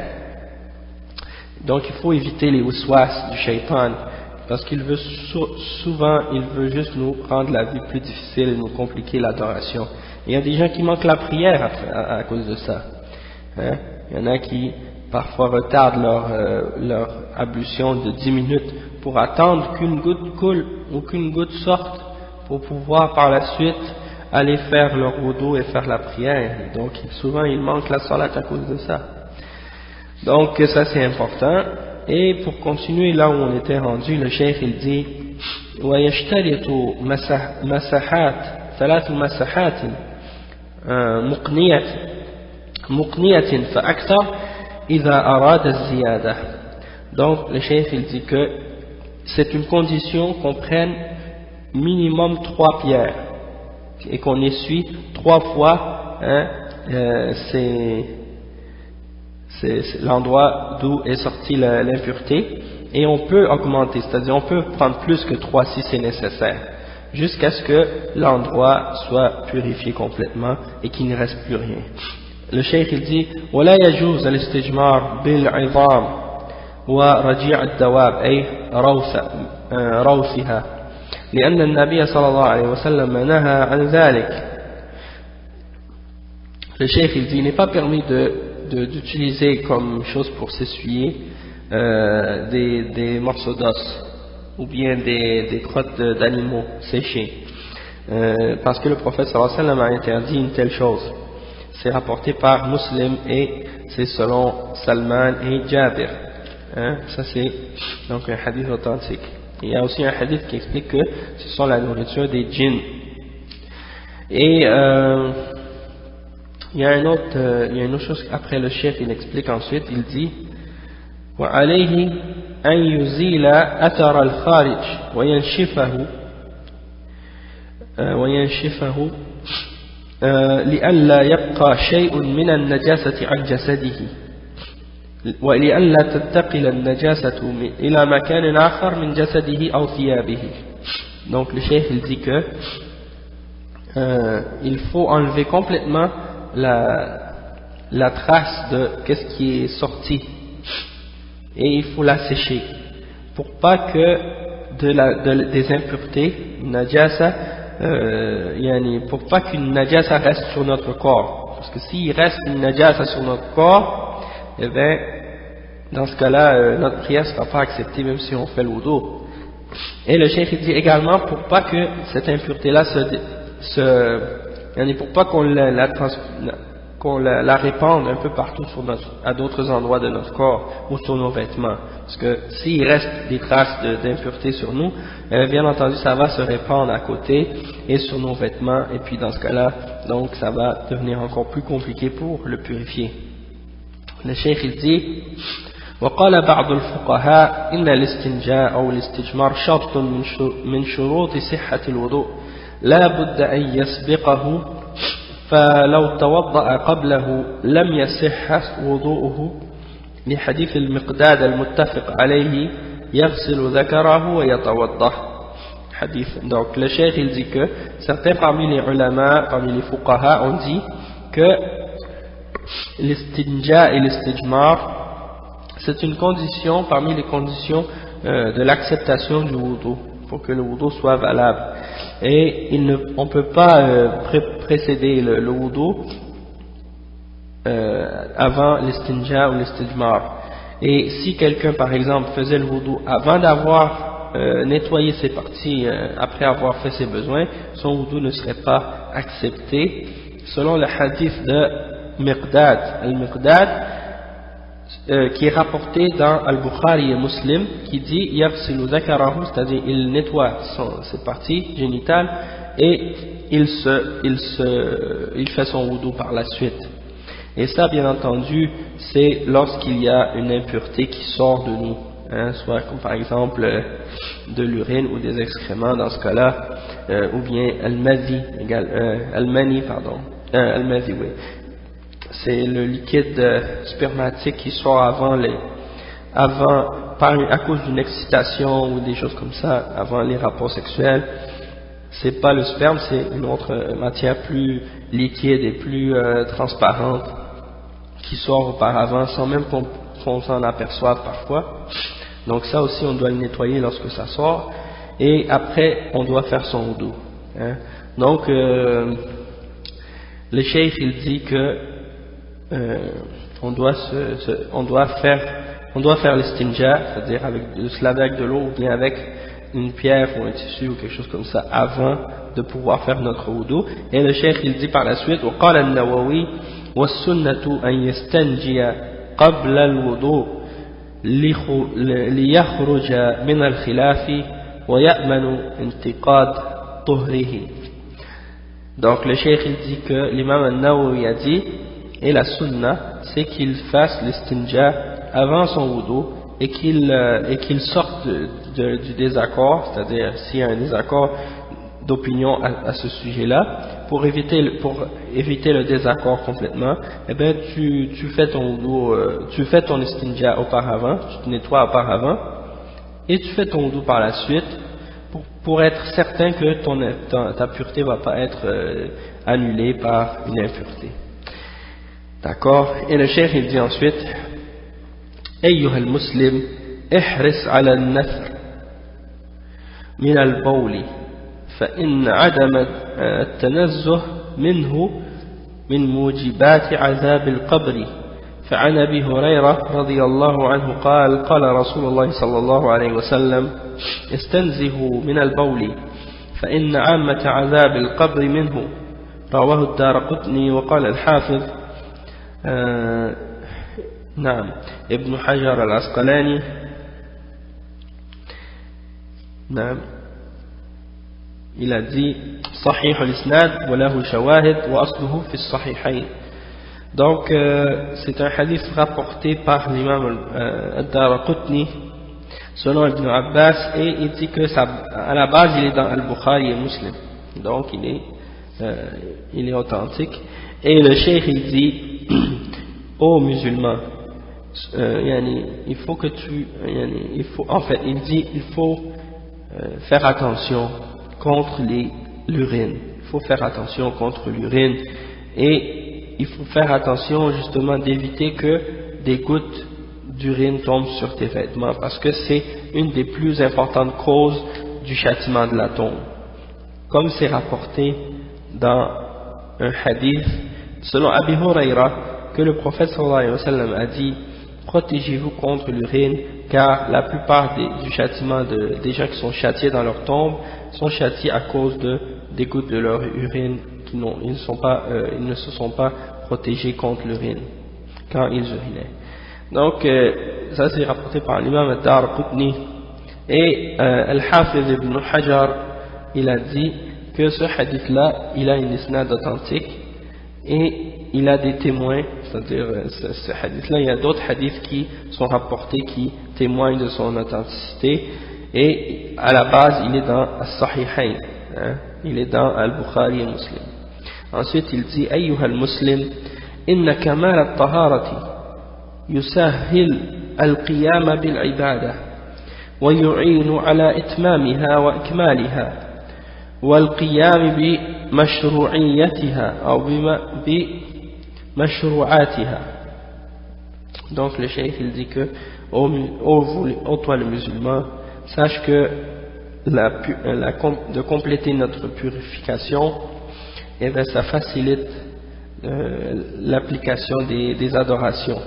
Donc il faut éviter les waswas du shaitan, parce qu'il veut souvent juste nous rendre la vie plus difficile et nous compliquer l'adoration. Et il y a des gens qui manquent la prière à cause de ça, hein. Il y en a qui parfois retardent leur ablution de 10 minutes pour attendre qu'une goutte coule ou qu'une goutte sorte pour pouvoir par la suite aller faire leur wudu et faire la prière. Et donc souvent ils manquent la salat à cause de ça. Donc ça c'est important. Et pour continuer là où on était rendu, le cheikh il dit ويشترط مساحات 3 مساحات مقنية فأكثر إذا أراد الزيادة. Donc le cheikh il dit que c'est une condition qu'on prenne minimum 3 pierres et qu'on essuie 3 fois, hein, c'est l'endroit d'où est sortie l'impureté, et on peut augmenter, c'est-à-dire on peut prendre plus que 3 si c'est nécessaire, jusqu'à ce que l'endroit soit purifié complètement et qu'il ne reste plus rien. Le cheikh il dit ولا يجوز الاستجمار بالعظام ورجيع الدواب أي روثها لأن النبي صلى الله عليه وسلم نهى عن ذلك. Le cheikh il dit il n'est pas permis d'utiliser comme chose pour s'essuyer des morceaux d'os ou bien des crottes d'animaux séchés, parce que le prophète sallallahu alayhi wa sallam a interdit une telle chose. C'est rapporté par Muslim et c'est selon Salman et Jabir, hein? Ça c'est donc un hadith authentique. Il y a aussi un hadith qui explique que ce sont la nourriture des djinns. Et il y a une autre chose après le chef, il explique ensuite, il dit وعليه أن يزيل أثر الخارج وينشفه لئلا يبقى شيء من النجاسة عن جسده ولئلا تنتقل النجاسة إلى مكان آخر من جسده أو ثيابه. Donc le chef il dit que il faut enlever complètement la trace de qu'est-ce qui est sorti, et il faut la sécher pour pas que des impuretés, najasa, pour pas qu'une najasa reste sur notre corps, parce que s'il reste une najasa sur notre corps, eh bien dans ce cas-là notre prière ne sera pas acceptée même si on fait le wudu. Et le cheikh dit également pour pas que cette impureté-là pour pas qu'on la répande un peu partout à d'autres endroits de notre corps ou sur nos vêtements, parce que s'il reste des traces d'impureté sur nous, bien entendu ça va se répandre à côté et sur nos vêtements, et puis dans ce cas-là donc ça va devenir encore plus compliqué pour le purifier. Le cheikh il dit وقال بعض الفقهاء إن الاستنجاء أو الاستجمار شرط من شروط صحة الوضوء لا بد أن يسبقه فلو توضأ قبله لم يصح وضوءه لحديث المقداد المتفق عليه يغسل ذكره ويتوضأ. Donc le cheikh il dit que certains parmi les ulama, parmi les fuqaha ont dit que l'istinja et l'istijmar c'est une condition parmi les conditions de l'acceptation du wudu, pour que le wudu soit valable. Et on ne peut pas précéder le wudu avant l'istinja ou l'istijmar. Et si quelqu'un par exemple faisait le wudu avant d'avoir nettoyé ses parties, après avoir fait ses besoins, son wudu ne serait pas accepté, selon le hadith de Miqdad. Al-Miqdad, qui est rapporté dans Al-Bukhari et Muslim, qui dit yaghsilu dhakarahu, c'est-à-dire il nettoie ses parties génitales et il fait son wudu par la suite. Et ça, bien entendu, c'est lorsqu'il y a une impureté qui sort de nous, hein, soit comme par exemple de l'urine ou des excréments dans ce cas-là, ou bien al-mani, oui. C'est le liquide spermatique qui sort à cause d'une excitation ou des choses comme ça, avant les rapports sexuels. C'est pas le sperme, c'est une autre matière plus liquide et plus transparente qui sort auparavant sans même qu'on s'en aperçoive parfois. Donc ça aussi on doit le nettoyer lorsque ça sort, et après on doit faire son wudu, hein. Donc le cheikh il dit que on doit faire l'istinja, c'est-à-dire de se laver avec de l'eau ou bien avec une pierre ou un tissu ou quelque chose comme ça avant de pouvoir faire notre wudu. Et le cheikh il dit par la suite وقال النووي والسنة أن يستنجي قبل الوضوء ليخرج من الخلاف ويأمن انتقاد طهره. Donc le cheikh il dit que l'imam al-Nawawi a dit, et la sunna c'est qu'il fasse l'istinja avant son wudu et qu'il sorte du désaccord, c'est-à-dire s'il y a un désaccord d'opinion à ce sujet-là, pour éviter le désaccord complètement, eh bien tu fais ton wudu, tu fais ton istinja auparavant, tu te nettoies auparavant, et tu fais ton wudu par la suite, pour être certain que ta pureté va pas être annulée par une impureté. D'accord? Et le cheikh il dit ensuite أيها المسلم احرص على النثر من البول فإن عدم التنزه منه من موجبات عذاب القبر. فعن أبي هريرة رضي الله عنه قال قال رسول الله صلى الله عليه وسلم استنزهوا من البول فإن عامة عذاب القبر منه. رواه الدارقطني. وقال الحافظ نعم ابن حجر العسقلاني نعم il a dit صحيح الإسناد وله شواهد وأصله في الصحيحين. Donc c'est un hadith rapporté par l'imam al-Daraqutni selon Ibn Abbas, et il dit que ça, à la base il est dans Al-Bukhari et Muslim, donc il est authentique. Et le cheikh il dit ô musulmans, il faut que il faut faire attention contre l'urine. Il faut faire attention contre l'urine, et il faut faire attention justement d'éviter que des gouttes d'urine tombent sur tes vêtements, parce que c'est une des plus importantes causes du châtiment de la tombe, comme c'est rapporté dans un hadith selon Abi Huraira que le prophète sallallahu alayhi wa sallam a dit: protégez-vous contre l'urine, car la plupart du châtiment des gens qui sont châtiés dans leur tombe sont châtiés à cause des gouttes de leur urine, ils ne se sont pas protégés contre l'urine quand ils urinaient. Donc ça c'est rapporté par l'imam al-Daraqutni. Et Al-Hafiz ibn Hajar il a dit que ce hadith là il a une isnad authentique et il a des témoins, c'est-à-dire ce hadith là, il y a d'autres hadiths qui sont rapportés qui témoignent de son authenticité, et à la base il est dans As-Sahihayn, hein, il est dans Al-Bukhari et Muslim. Ensuite il dit: أيها المسلم إن كمال الطهارة يسهل القيام بالعبادة ويعين على إتمامها وإكمالها والقيام بمشروعيتها أو بمشروعاتها. Donc le cheikh il dit que ô toi le musulman, sache que de compléter notre purification, et bien ça facilite l'application des adorations,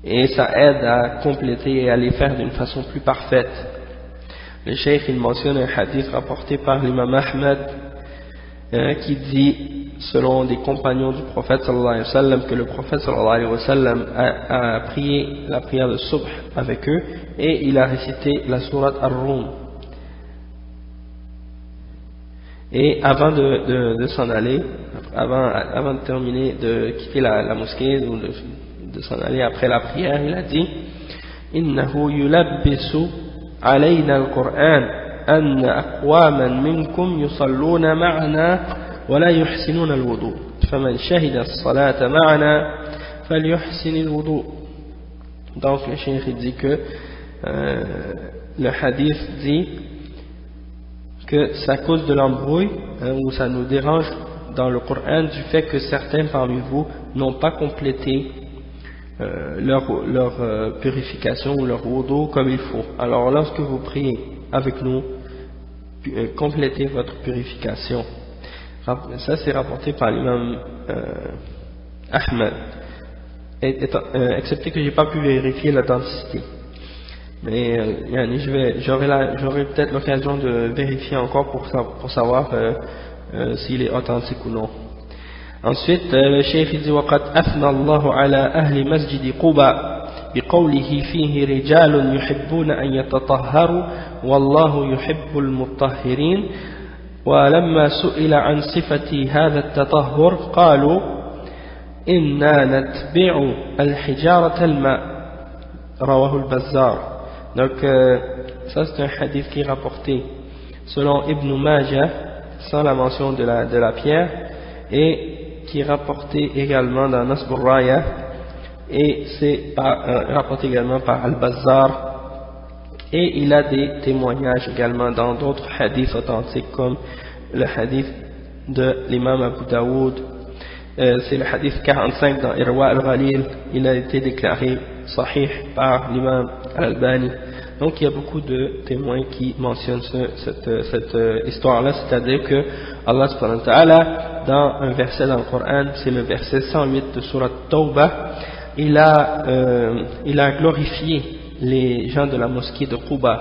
et ça aide à compléter et à les faire d'une façon plus parfaite. Le cheikh il mentionne un hadith rapporté par l'imam Ahmed qui dit, selon des compagnons du prophète sallallahu alayhi wa sallam, que le prophète sallallahu alayhi wa sallam a prié la prière de Subh avec eux, et il a récité la sourate Ar-Rum. Et avant de s'en aller, avant de terminer, de quitter la mosquée ou de s'en aller après la prière, il a dit إنه يلبس علينا القرآن أن أقواما منكم يصلون معنا ولا يحسنون الوضوء فمن شهد الصلاة معنا فليحسن الوضوء. Donc le cheikh dit que le hadith dit que ça cause de l'embrouille ou ça nous dérange dans le Coran du fait que certains parmi vous n'ont pas complété leur purification ou leur wudu comme il faut. Alors lorsque vous priez avec nous, complétez votre purification. Ça c'est rapporté par l'imam Ahmed, excepté que j'ai pas pu vérifier l'authenticité. Mais j'aurai peut-être l'occasion de vérifier encore pour savoir s'il est authentique ou non. Ensuite, le cheikh dit وقد أثنى الله على أهل مسجد قباء بقوله فيه رجال يحبون أن يتطهروا والله يحب المطهرين ولما سئل عن صفة هذا التطهر قالوا إنا نتبع الحجارة الماء رواه البزار. Donc ça c'est un hadith qui est rapporté selon Ibn Majah sans la mention de la pierre et qui est rapporté également dans Nasb al-Raya et c'est rapporté également par Al-Bazzar et il a des témoignages également dans d'autres hadiths authentiques comme le hadith de l'imam Abu Daoud, c'est le hadith 45 dans Irwa al-Ghalil, il a été déclaré sahih par l'imam Al-Albani. Donc il y a beaucoup de témoins qui mentionnent cette histoire-là, c'est-à-dire que Allah subhanahu wa ta'ala, dans un verset dans le Coran, c'est le verset 108 de Surat Tawbah, il a glorifié les gens de la mosquée de Quba,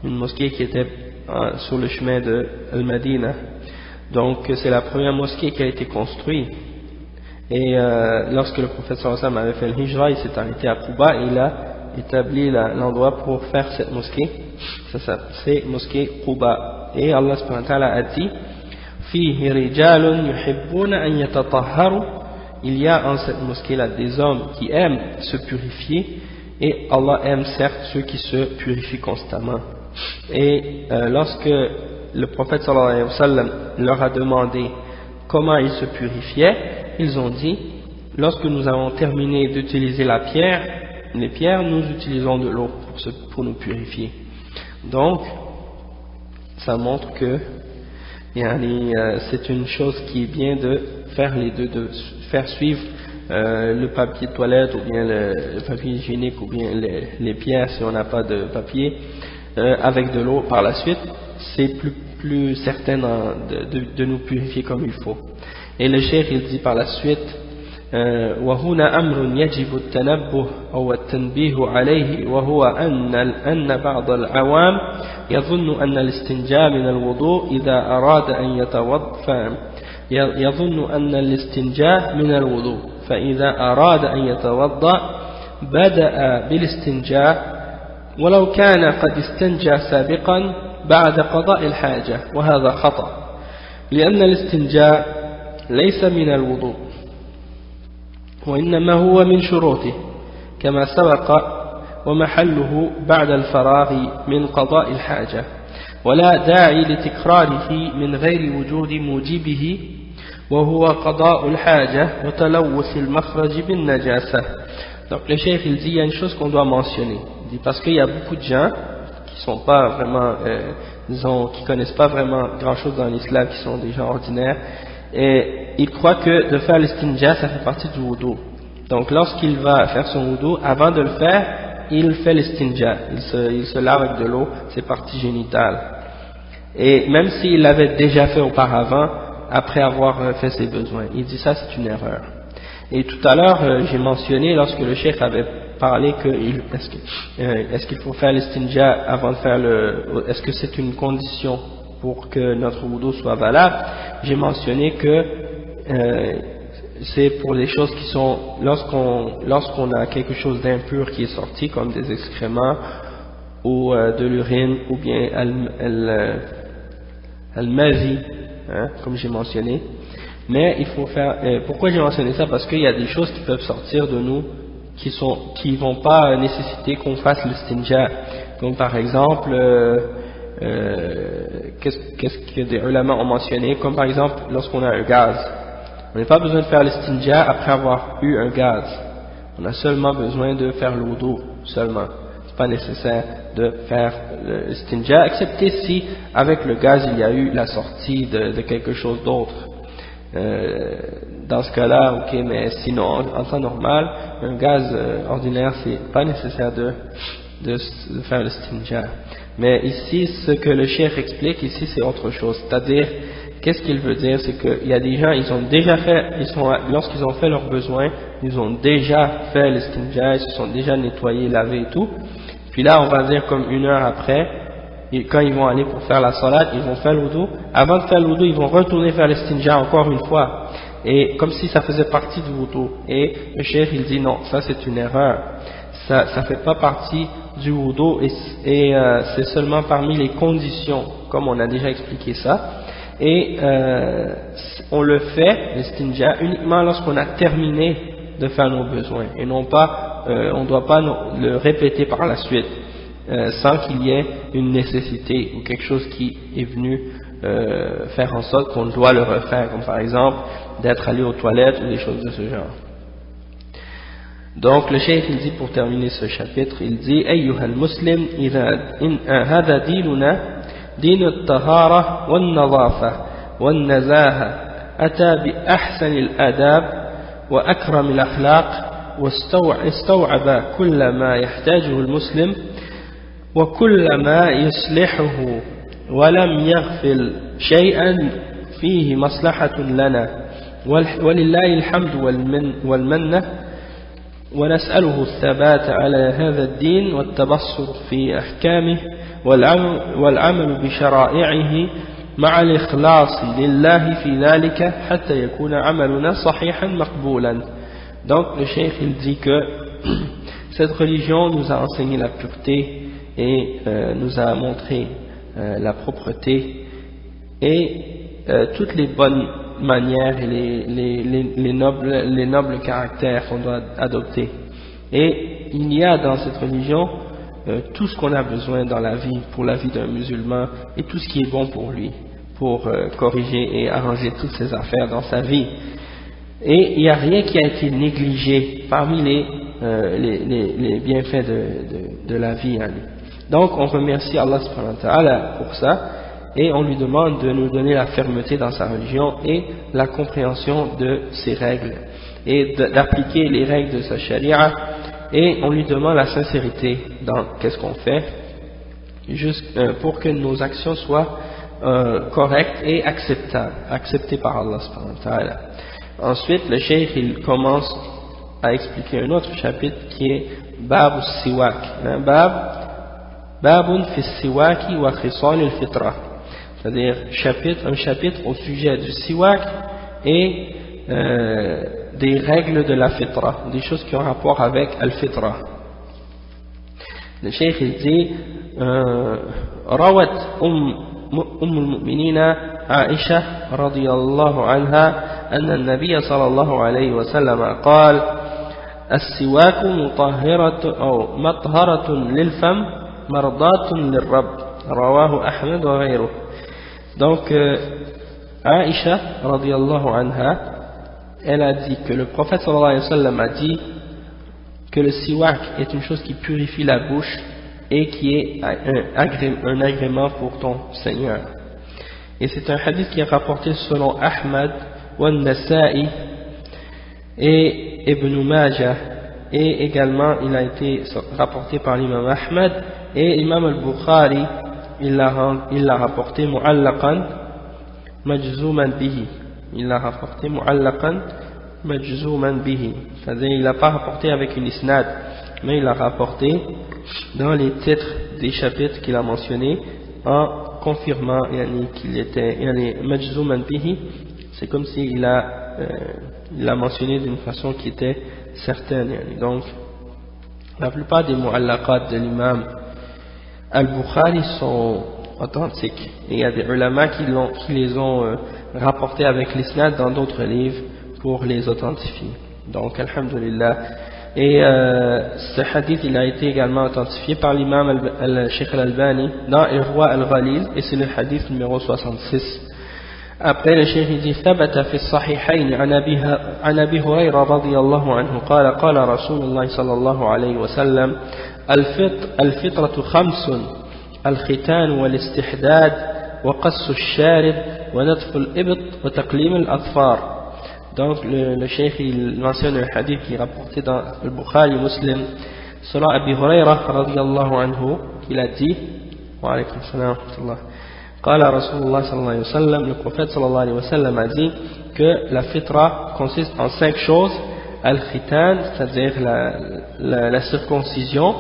une mosquée qui était sur le chemin de Al-Madina. Donc c'est la première mosquée qui a été construite. Et lorsque le prophète sallallahu alayhi wa sallam avait fait le hijra, il s'est arrêté à Quba et il a établi l'endroit pour faire cette mosquée. C'est mosquée Quba. Et Allah subhanahu wa ta'ala a dit فيه رجال يحبون أن يتطهروا. Il y a en cette mosquée-là des hommes qui aiment se purifier et Allah aime certes ceux qui se purifient constamment. Et lorsque le prophète sallallahu alayhi wa sallam leur a demandé comment ils se purifiaient, ils ont dit lorsque nous avons terminé d'utiliser les pierres, nous utilisons de l'eau pour nous purifier. Donc ça montre que c'est une chose qui est bien de faire les deux, de faire suivre le papier de toilette ou bien le papier hygiénique ou bien les pierres si on n'a pas de papier avec de l'eau par la suite. C'est plus certain de nous purifier comme il faut. Et le cheikh il dit par la suite وهنا أمر يجب التنبه أو التنبيه عليه وهو أن بعض العوام يظن أن الاستنجاء من الوضوء إذا أراد أن يتوضأ يظن أن الاستنجاء من الوضوء فإذا أراد أن يتوضأ بدأ بالاستنجاء ولو كان قد استنجى سابقا بعد قضاء الحاجة وهذا خطأ لأن الاستنجاء ليس من الوضوء وإنما هو من شروطه كما سبق ومحله بعد الفراغ من قضاء الحاجة ولا داعي لتكراره من غير وجود موجبه وهو قضاء الحاجة وتلوث المخرج بالنجاسة. Donc le cheikh il dit il y a une chose qu'on doit mentionner, il dit, parce qu'il y a beaucoup de gens qui sont pas vraiment qui connaissent pas vraiment grand chose dans l'islam, qui sont des gens ordinaires et il croit que de faire l'istinja ça fait partie du wudu. Donc lorsqu'il va faire son wudu, avant de le faire, il fait l'istinja, il se lave avec de l'eau, ses parties génitales. Et même s'il l'avait déjà fait auparavant, après avoir fait ses besoins, il dit ça c'est une erreur. Et tout à l'heure j'ai mentionné lorsque le cheikh avait parlé que est-ce qu'il faut faire l'istinja avant de faire est-ce que c'est une condition pour que notre wudu soit valable, j'ai mentionné que c'est pour les choses qui sont lorsqu'on a quelque chose d'impur qui est sorti comme des excréments ou de l'urine ou bien al-mazi, hein, comme j'ai mentionné. Mais il faut faire, pourquoi j'ai mentionné ça? Parce qu'il y a des choses qui peuvent sortir de nous qui vont pas nécessiter qu'on fasse le stinja. Comme par exemple, qu'est-ce que des ulama ont mentionné? Comme par exemple, lorsqu'on a un gaz. On n'a pas besoin de faire le stinja après avoir eu un gaz. On a seulement besoin de faire l'eau d'eau, seulement. C'est pas nécessaire de faire le stinja, excepté si, avec le gaz, il y a eu la sortie de quelque chose d'autre. Dans ce cas-là, ok, mais sinon, en temps normal, un gaz ordinaire, c'est pas nécessaire de faire le stinja. Mais ici, ce que le cheikh explique ici, c'est autre chose. C'est-à-dire, qu'est-ce qu'il veut dire? C'est qu'il y a des gens, ils ont déjà fait, lorsqu'ils ont fait leurs besoins, ils ont déjà fait le stinja, ils se sont déjà nettoyés, lavés et tout. Puis là, on va dire comme une heure après, et quand ils vont aller pour faire la salade, ils vont faire l'wudu. Avant de faire l'wudu, ils vont retourner faire le stinja encore une fois. Et comme si ça faisait partie du wudu. Et le cheikh, il dit non, ça c'est une erreur. Ça fait pas partie du wudu et c'est seulement parmi les conditions, comme on a déjà expliqué ça. Et on le fait, le stinja, uniquement lorsqu'on a terminé de faire nos besoins. Et non pas, on ne doit pas le répéter par la suite. Sans qu'il y ait une nécessité ou quelque chose qui est venu faire en sorte qu'on doit le refaire, comme par exemple d'être allé aux toilettes ou des choses de ce genre. Donc le cheikh il dit pour terminer ce chapitre, il dit أيها المسلم هذا ديننا دين الطهارة والنظافة والنزاهة أتى بأحسن الآداب وأكرم الأخلاق واستوعب كل ما يحتاجه المسلم وكل ما يصلحه ولم يغفل شيئا فيه مصلحة لنا ولله الحمد والمنة ونسأله الثبات على هذا الدين والتبصر في أحكامه والعمل بشرائعه مع الإخلاص لله في ذلك حتى يكون عملنا صحيحا مقبولا. Donc le cheikh il dit que cette religion nous a enseigné la pureté et nous a montré la propreté et toutes les bonnes manières et les nobles caractères qu'on doit adopter. Et il y a dans cette religion tout ce qu'on a besoin dans la vie, pour la vie d'un musulman, et tout ce qui est bon pour lui, pour corriger et arranger toutes ses affaires dans sa vie. Et il n'y a rien qui a été négligé parmi les bienfaits de la vie. Donc on remercie Allah subhanahu wa ta'ala pour ça, et on lui demande de nous donner la fermeté dans sa religion et la compréhension de ses règles, et d'appliquer les règles de sa charia, et on lui demande la sincérité dans qu'est-ce qu'on fait, pour que nos actions soient correctes et acceptées par Allah subhanahu wa ta'ala. Ensuite, le cheikh il commence à expliquer un autre chapitre qui est Bab al-Siwak, Babun fi al-Siwaki wa khisal al-Fitra, c'est-à-dire un chapitre au sujet du siwak et des règles de la fitra, des choses qui ont rapport avec al-fitra. Le cheikh il dit روت أم المؤمنين عائشة رضي الله عنها أن النبي صلى الله عليه وسلم قال السواك مطهرة للفم مرضاة للرب رواه أحمد وغيره. Donc Aïcha radiyallahu anha, elle a dit que le prophète sallallahu alayhi wa sallam a dit que le siwak est une chose qui purifie la bouche et qui est un agrément pour ton Seigneur. Et c'est un hadith qui est rapporté selon Ahmad, Wan-Nasa'i et Ibn Majah, et également il a été rapporté par l'imam Ahmad, et l'imam al-Bukhari il l'a rapporté mu'allaqan majzuman bihi, il l'a rapporté mu'allaqan majzuman bihi, c'est-à-dire il l'a pas rapporté avec une isnad, mais il l'a rapporté dans les titres des chapitres qu'il a mentionnés en confirmant qu'il était majzuman bihi, c'est comme s'il l'a mentionné d'une façon qui était certaine. Donc la plupart des mu'allaqat de l'imam Al-Bukhari sont authentiques. Et il y a des ulama qui les ont rapportés avec l'isnad dans d'autres livres pour les authentifier. Donc, alhamdulillah. Et ce hadith, il a été également authentifié par l'imam Sheikh Al-Albani dans Irwa Al-Ghaliz, et c'est le hadith numéro 66. Après, le Cheikh dit ثبت في الصحيحين عن أبي هريرة رضي الله عنه قال قال رسول الله صلى الله عليه وسلم الفطرة خمس الختان والاستحداد وقص الشارب ونتف الإبط وتقليم الأظفار. Donc le Cheikh il mentionne un hadith qui est rapporté dans le Bukhari Muslim selon Abi Huraira radiyallahu anhu, il a dit wa alaykum salam wa rahmatullah. قال رسول الله صلى الله عليه وسلم, le prophète صلى الله عليه وسلم a dit que la fitra consiste en 5 choses: al-khitan, c'est-à-dire la circoncision,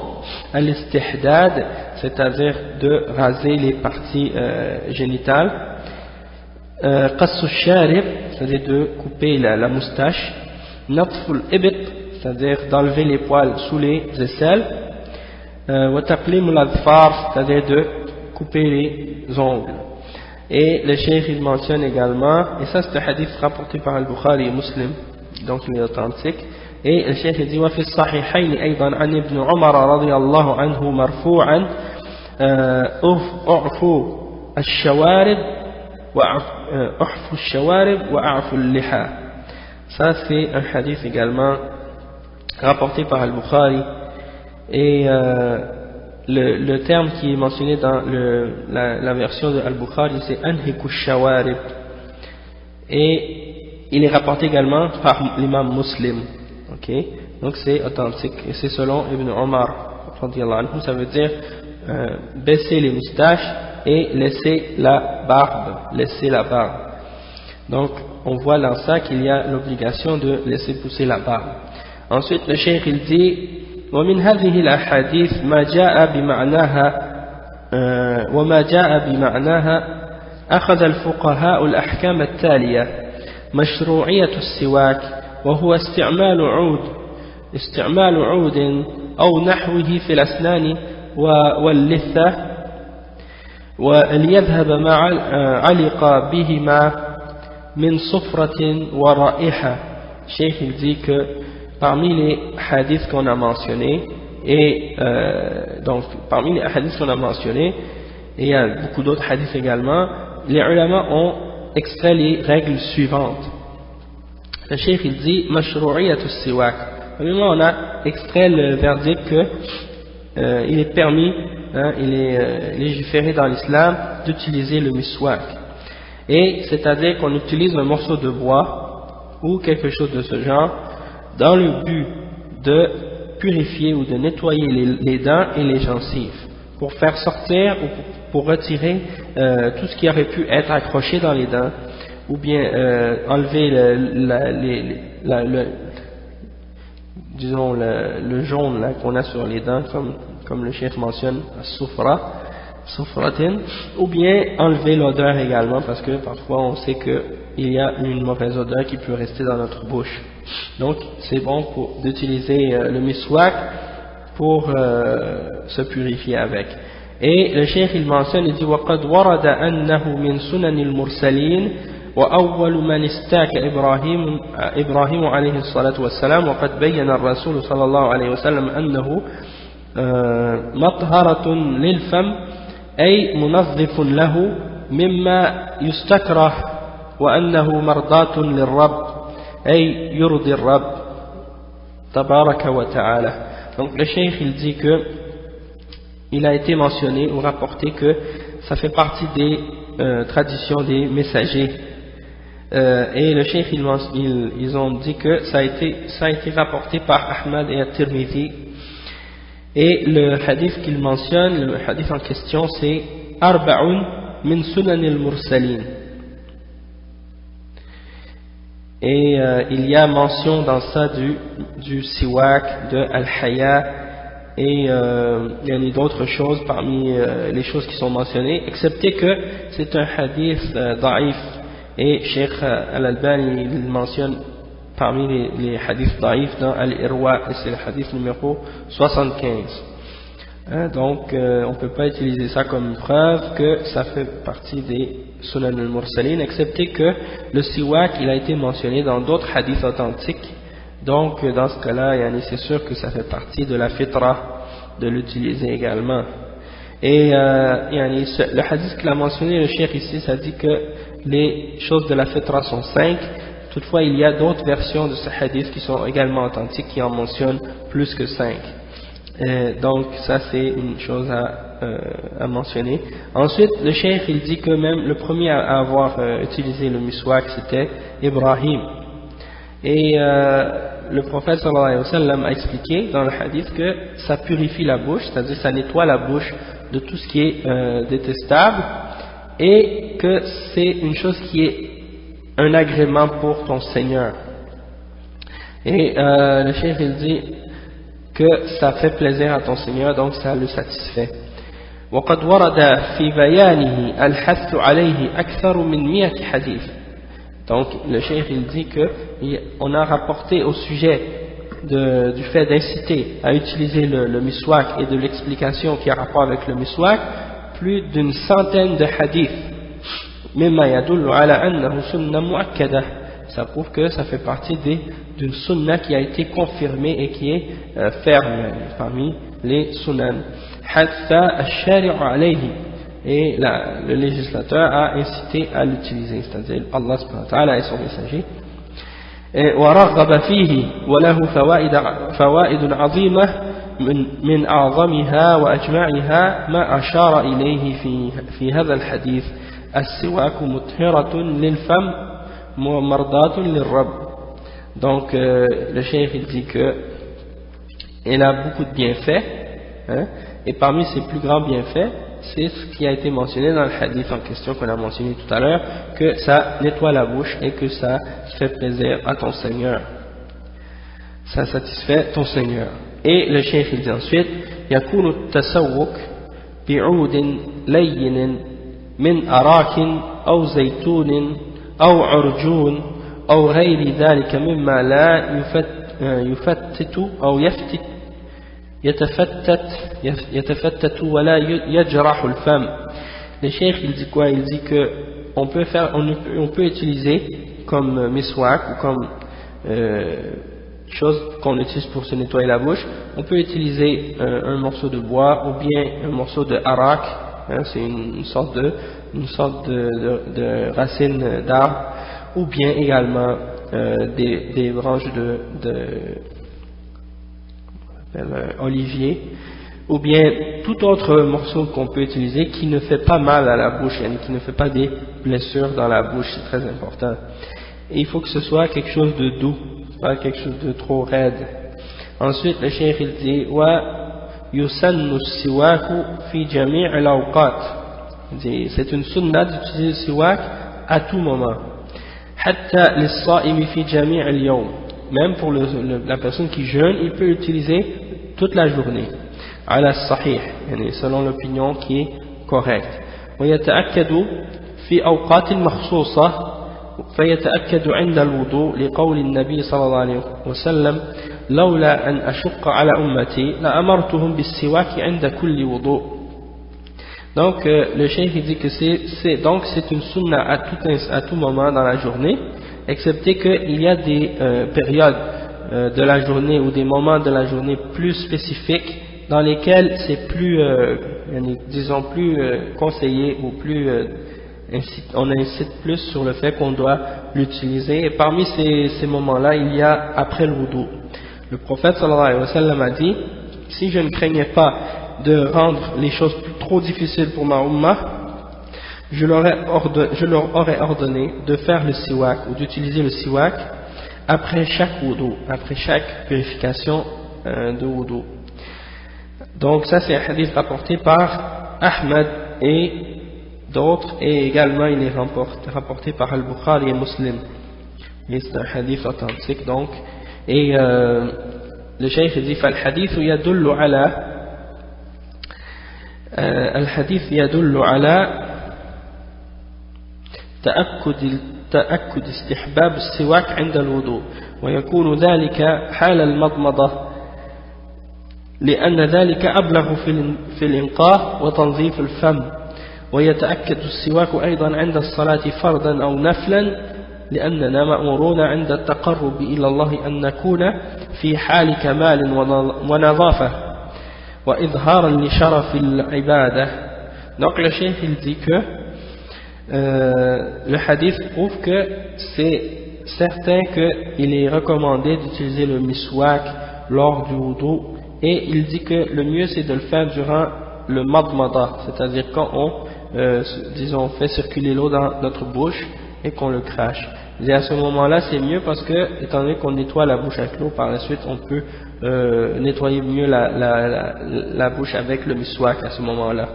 al-istihdad, c'est-à-dire de raser les parties génitales, qass al-sharib, c'est-à-dire de couper la moustache, natf al-ibt, c'est-à-dire d'enlever les poils sous les aisselles, wa taqlim al-adfar, c'est-à-dire de couper les ongles. Et le cheikh il mentionne également, et ça c'est un hadith rapporté par Al-Bukhari et Muslim, donc il est authentique, et le cheikh il dit وفي الصحيحين أيضا عن ابن عمر رضي الله عنه مرفوعا أعفوا الشوارب وأعفوا اللحى. Ça c'est un hadith également rapporté par Al-Bukhari, et le terme qui est mentionné dans la version de Al-Bukhari, c'est Anhiku Shawarib, et il est rapporté également par l'imam Muslim. Ok, donc c'est authentique, et c'est selon Ibn Omar, ça veut dire baisser les moustaches et laisser la barbe. Donc on voit dans ça qu'il y a l'obligation de laisser pousser la barbe. Ensuite le cheikh il dit ومن هذه الأحاديث ما جاء بمعناها أخذ الفقهاء الأحكام التالية: مشروعية السواك، وهو استعمال عود أو نحوه في الأسنان واللثة، وليذهب ما علق بهما من صفرة ورائحة. Cheikh il dit que parmi les hadiths qu'on a mentionnés, et il y a beaucoup d'autres hadiths également, les ulama ont extrait les règles suivantes. Le cheikh il dit mashrou'iyat as-siwak. Premièrement, on a extrait le verdict que il est permis, il est légiféré dans l'islam d'utiliser le miswak, et c'est-à-dire qu'on utilise un morceau de bois ou quelque chose de ce genre dans le but de purifier ou de nettoyer les dents et les gencives, pour faire sortir ou pour retirer tout ce qui aurait pu être accroché dans les dents, ou bien enlever le jaune là qu'on a sur les dents, comme le cheikh mentionne, soufratin, ou bien enlever l'odeur également, parce que parfois on sait qu'il y a une mauvaise odeur qui peut rester dans notre bouche. Donc c'est bon d'utiliser le miswak pour se purifier avec. Et le cheikh il mentionne, il dit وَقَدْ وَرَدَ أَنَّهُ مِنْ سُنَنِ الْمُرْسَلِينَ وأول من استاك إبراهيم عليه الصلاة والسلام، وقد بين الرسول صلى الله عليه وسلم أنه مطهرة للفم أي منظف له مما يستكره، وأنه مرضاة للرب أي يرضي الرب تبارك وتعالى. Donc le cheikh il dit que il a été mentionné ou rapporté que ça fait partie des traditions des messagers, et le cheikh ils ont dit que ça a été rapporté par Ahmad et At-Tirmidhi, et le hadith qu'il mentionne, le hadith en question, c'est Arba'un min sunan al-mursalin, et il y a mention dans ça du siwak, de al-haya, et il y a d'autres choses parmi les choses qui sont mentionnées, excepté que c'est un hadith da'if, et Cheikh Al-Albani il mentionne parmi les hadiths da'if dans Al-Irwa, et c'est le hadith numéro 75. Donc on ne peut pas utiliser ça comme preuve que ça fait partie des sunan al-mursalin, excepté que le siwak il a été mentionné dans d'autres hadiths authentiques. Donc dans ce cas-là, c'est sûr que ça fait partie de la fitra de l'utiliser également. Et le hadith qu'il a mentionné, le cheikh ici, ça dit que les choses de la fitra sont 5. Toutefois, il y a d'autres versions de ce hadith qui sont également authentiques, qui en mentionnent plus que 5. Donc ça c'est une chose à mentionner. Ensuite, le cheikh il dit que même le premier à avoir utilisé le miswak c'était Ibrahim. Et le prophète sallallahu alayhi wa sallam a expliqué dans le hadith que ça purifie la bouche, c'est-à-dire ça nettoie la bouche de tout ce qui est détestable, et que c'est une chose qui est un agrément pour ton Seigneur. Et le cheikh il dit que ça fait plaisir à ton Seigneur, donc ça le satisfait. وقد ورد في بيانه الحث عليه أكثر من 100 حديث. Donc le cheikh il dit que on a rapporté au sujet du fait d'inciter à utiliser le miswak et de l'explication qui a rapport avec le miswak plus d'une centaine de hadiths. مما يدل على أنه سنة مؤكدة. Ça prouve que ça fait partie d'une sunna qui a été confirmée et qui est ferme parmi les sunan. Hatta al-shari'u alayhi. Et le législateur a incité à l'utiliser, c'est-à-dire Allah subhanahu wa ta'ala et son messager. ورغب فيه وله فوائد عظيمة من أعظمها وأجمعها ما أشار إليه في هذا الحديث السواك مطهرة للفم مرضاة للرب. Donc le cheikh il dit que il a beaucoup de bienfaits, et parmi ses plus grands bienfaits c'est ce qui a été mentionné dans le hadith en question qu'on a mentionné tout à l'heure, que ça nettoie la bouche et que ça fait plaisir à ton Seigneur, ça satisfait ton Seigneur. Et le cheikh il dit ensuite يكون التسوك بعود لين من أراك أو زيتون أو عرجون أو غير ذلك مما لا يفتت أو يتفتت ولا يجرح الفم. Le cheikh il dit quoi? Il dit que on peut utiliser comme miswak ou comme chose qu'on utilise pour se nettoyer la bouche. On peut utiliser un morceau de bois ou bien un morceau de arak, c'est une sorte de racine d'arbre, ou bien également des branches olivier, ou bien tout autre morceau qu'on peut utiliser qui ne fait pas mal à la bouche, qui ne fait pas des blessures dans la bouche, c'est très important. Et il faut que ce soit quelque chose de doux, pas quelque chose de trop raide. Ensuite le cheikh il dit wa yusannu as-siwaku fi jami' al-awqat. C'est une sunna d'utiliser le siwak à tout moment. Hatta lis-sa'imi fi jami' al-yawm. Même pour la personne qui jeûne, il peut l'utiliser toute la journée. Ala sahih, selon l'opinion qui est correcte. ويتأكد في أوقات مخصوصة فيتأكد عند الوضوء لقول النبي صلى الله عليه وسلم لولا أن أشق على أمتي لأمرتهم بالسواك عند كل وضوء. Donc le cheikh dit que c'est une sunna à tout moment dans la journée, excepté qu'il y a des périodes de la journée ou des moments de la journée plus spécifiques dans lesquels c'est plus, disons plus conseillé ou plus, on incite plus sur le fait qu'on doit l'utiliser. Et parmi ces moments-là, il y a après le wudu. Le prophète sallallahu alayhi wa sallam a dit, si je ne craignais pas de rendre les choses trop difficiles pour ma ummah, je leur aurais ordonné de faire le siwak ou d'utiliser le siwak après chaque wudu, après chaque purification de wudu. Donc ça c'est un hadith rapporté par Ahmad et d'autres, et également il est rapporté par Al-Bukhari et Muslim. Et c'est un hadith authentique donc. Et le cheikh dit فالحديث يدل على الحديث يدل على تأكد استحباب السواك عند الوضوء ويكون ذلك حال المضمضة لأن ذلك أبلغ في الإنقاء وتنظيف الفم ويتأكد السواك أيضا عند الصلاة فرضا أو نفلا لأننا مأمورون عند التقرب إلى الله أن نكون في حال كمال ونظافة وإظهارا لشرف العبادة. Donc le cheikh il dit que le hadith prouve que c'est certain qu'il est recommandé d'utiliser le miswak lors du wudu, et il dit que le mieux c'est de le faire durant le madmada, c'est-à-dire quand on disons fait circuler l'eau dans notre bouche et qu'on le crache. Et à ce moment-là c'est mieux parce que étant donné qu'on nettoie la bouche avec l'eau, par la suite on peut nettoyer mieux la bouche avec le miswak à ce moment-là.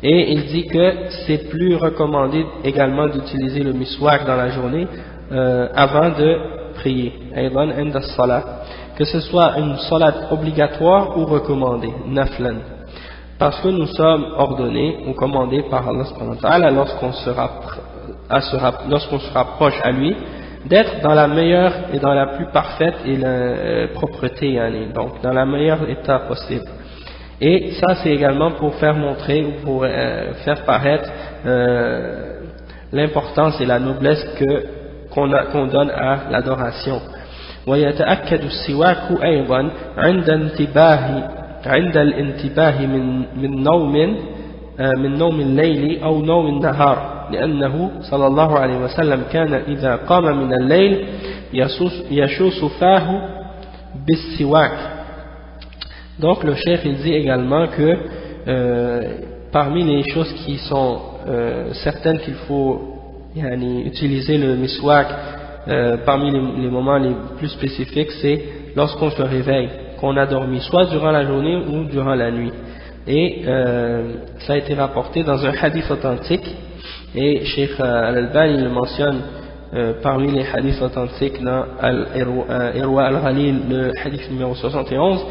Et il dit que c'est plus recommandé également d'utiliser le miswak dans la journée avant de prier, que ce soit une salat obligatoire ou recommandée, naflan, parce que nous sommes ordonnés ou commandés par Allah subhanahu wa ta'ala lorsqu'on se rapproche à lui d'être dans la meilleure et dans la plus parfaite et la propreté, donc dans la meilleure état possible. Et ça c'est également pour faire montrer ou pour faire paraître l'importance et la noblesse qu'on donne à l'adoration. ويتأكد السواك أيضا عند الانتباه من نوم الليل أو نوم النهار لأنه صلى الله عليه وسلم كان إذا قام من الليل يشوس فاه بالسواك. Donc le cheikh il dit également que parmi les choses qui sont certaines qu'il faut utiliser le miswak parmi les moments les plus spécifiques, c'est lorsqu'on se réveille, qu'on a dormi, soit durant la journée ou durant la nuit. Et ça a été rapporté dans un hadith authentique, et Cheikh Al-Albani le mentionne parmi les hadiths authentiques dans Irwa al-Ghalil, le hadith numéro 71.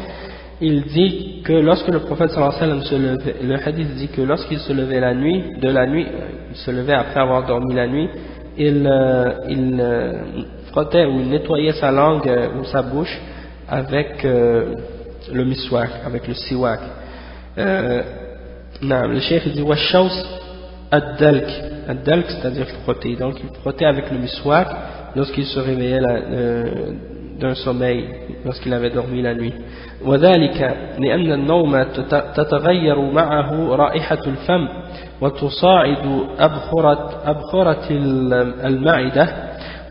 Il dit que lorsque le prophète sallallahu alayhi wa sallam se levait, le hadith dit que lorsqu'il se levait il se levait après avoir dormi la nuit, il frottait ou il nettoyait sa langue ou sa bouche avec le miswak, avec le siwak. Le cheikh il dit washaus ad-dalk, c'est-à-dire frotter, donc il frottait avec le miswak lorsqu'il se réveillait d'un sommeil, lorsqu'il avait dormi la nuit. وذلك لأن النوم تتغير معه رائحة الفم وتصاعد أبخرة المعدة،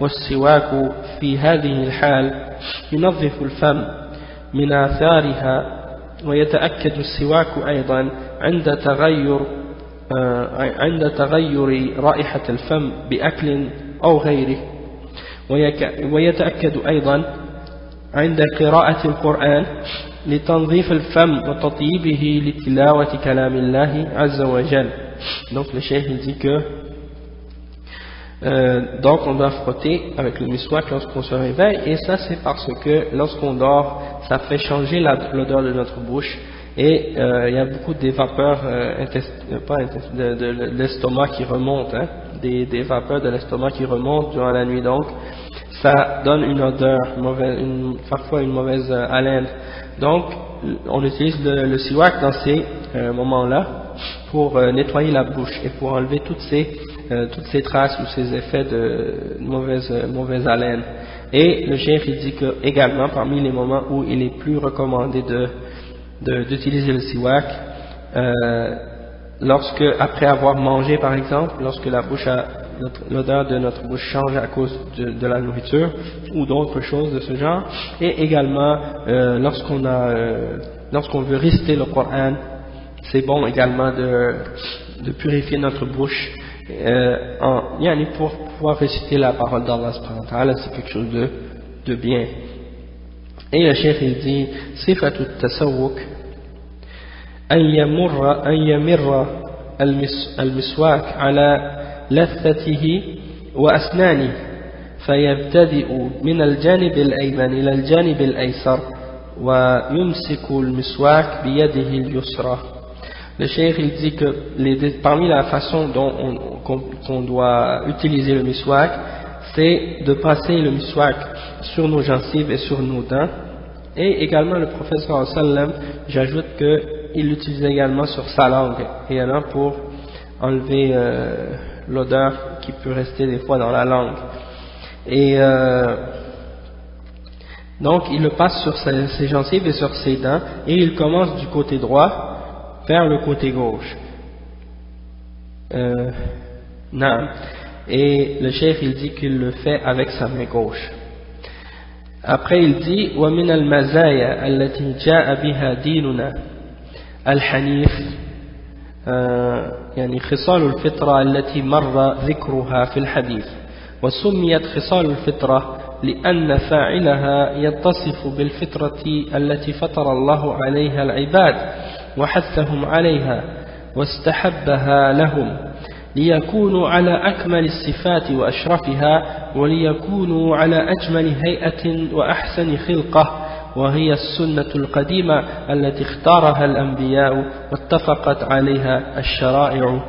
والسواك في هذه الحال ينظف الفم من آثارها. ويتأكد السواك أيضا عند تغير رائحة الفم بأكل أو غيره. ويتأكد أيضا عند قراءة القرآن لتنظيف الفم وتطيبه لتلاوة كلام الله عز وجل. Donc le cheikh il dit que donc on doit frotter avec le miswak lorsqu'on se réveille, et ça c'est parce que lorsqu'on dort ça fait changer l'odeur de notre bouche, et il y a beaucoup des vapeurs de l'estomac qui remontent, des vapeurs de l'estomac qui remontent durant la nuit, donc ça donne une odeur parfois une mauvaise haleine. Donc on utilise le siwak dans ces moments-là pour nettoyer la bouche et pour enlever toutes ces traces ou ces effets de mauvaise haleine. Et le cheikh il dit que également parmi les moments où il est plus recommandé d'utiliser le siwak, lorsque après avoir mangé par exemple, lorsque l'odeur de notre bouche change à cause de la nourriture ou d'autres choses de ce genre, et également lorsqu'on veut réciter le Coran, c'est bon également de purifier notre bouche pour pouvoir réciter la parole d'Allah subhanahu wa ta'ala, c'est quelque chose de bien. Et le cheikh il dit sifatu tasawwuk an yamirra al-miswak ala لثته وأسنانه فيبتدئ من الجانب الأيمن إلى الجانب الأيسر ويمسك المسواك بيده اليسرى. Le cheikh il dit que parmi la façon dont qu'on doit utiliser le miswak, c'est de passer le miswak sur nos gencives et sur nos dents, Et également le prophète sallallahu alayhi wa sallam, j'ajoute qu'il l'utilisait également sur sa langue, également pour enlever l'odeur qui peut rester des fois dans la langue. Et donc il le passe sur ses gencives et sur ses dents, et il commence du côté droit vers le côté gauche. Non. Et le cheikh il dit qu'il le fait avec sa main gauche. Après il dit وَمِنَ الْمَزَايَا الَّتِي جَاءَ بِهَا دِينُنَا الْحَنِيفِ يعني خصال الفطرة التي مر ذكرها في الحديث وسميت خصال الفطرة لأن فاعلها يتصف بالفطرة التي فطر الله عليها العباد وحثهم عليها واستحبها لهم ليكونوا على أكمل الصفات وأشرفها وليكونوا على أجمل هيئة وأحسن خلقة وهي السنة القديمة التي اختارها الأنبياء واتفقت عليها الشرائع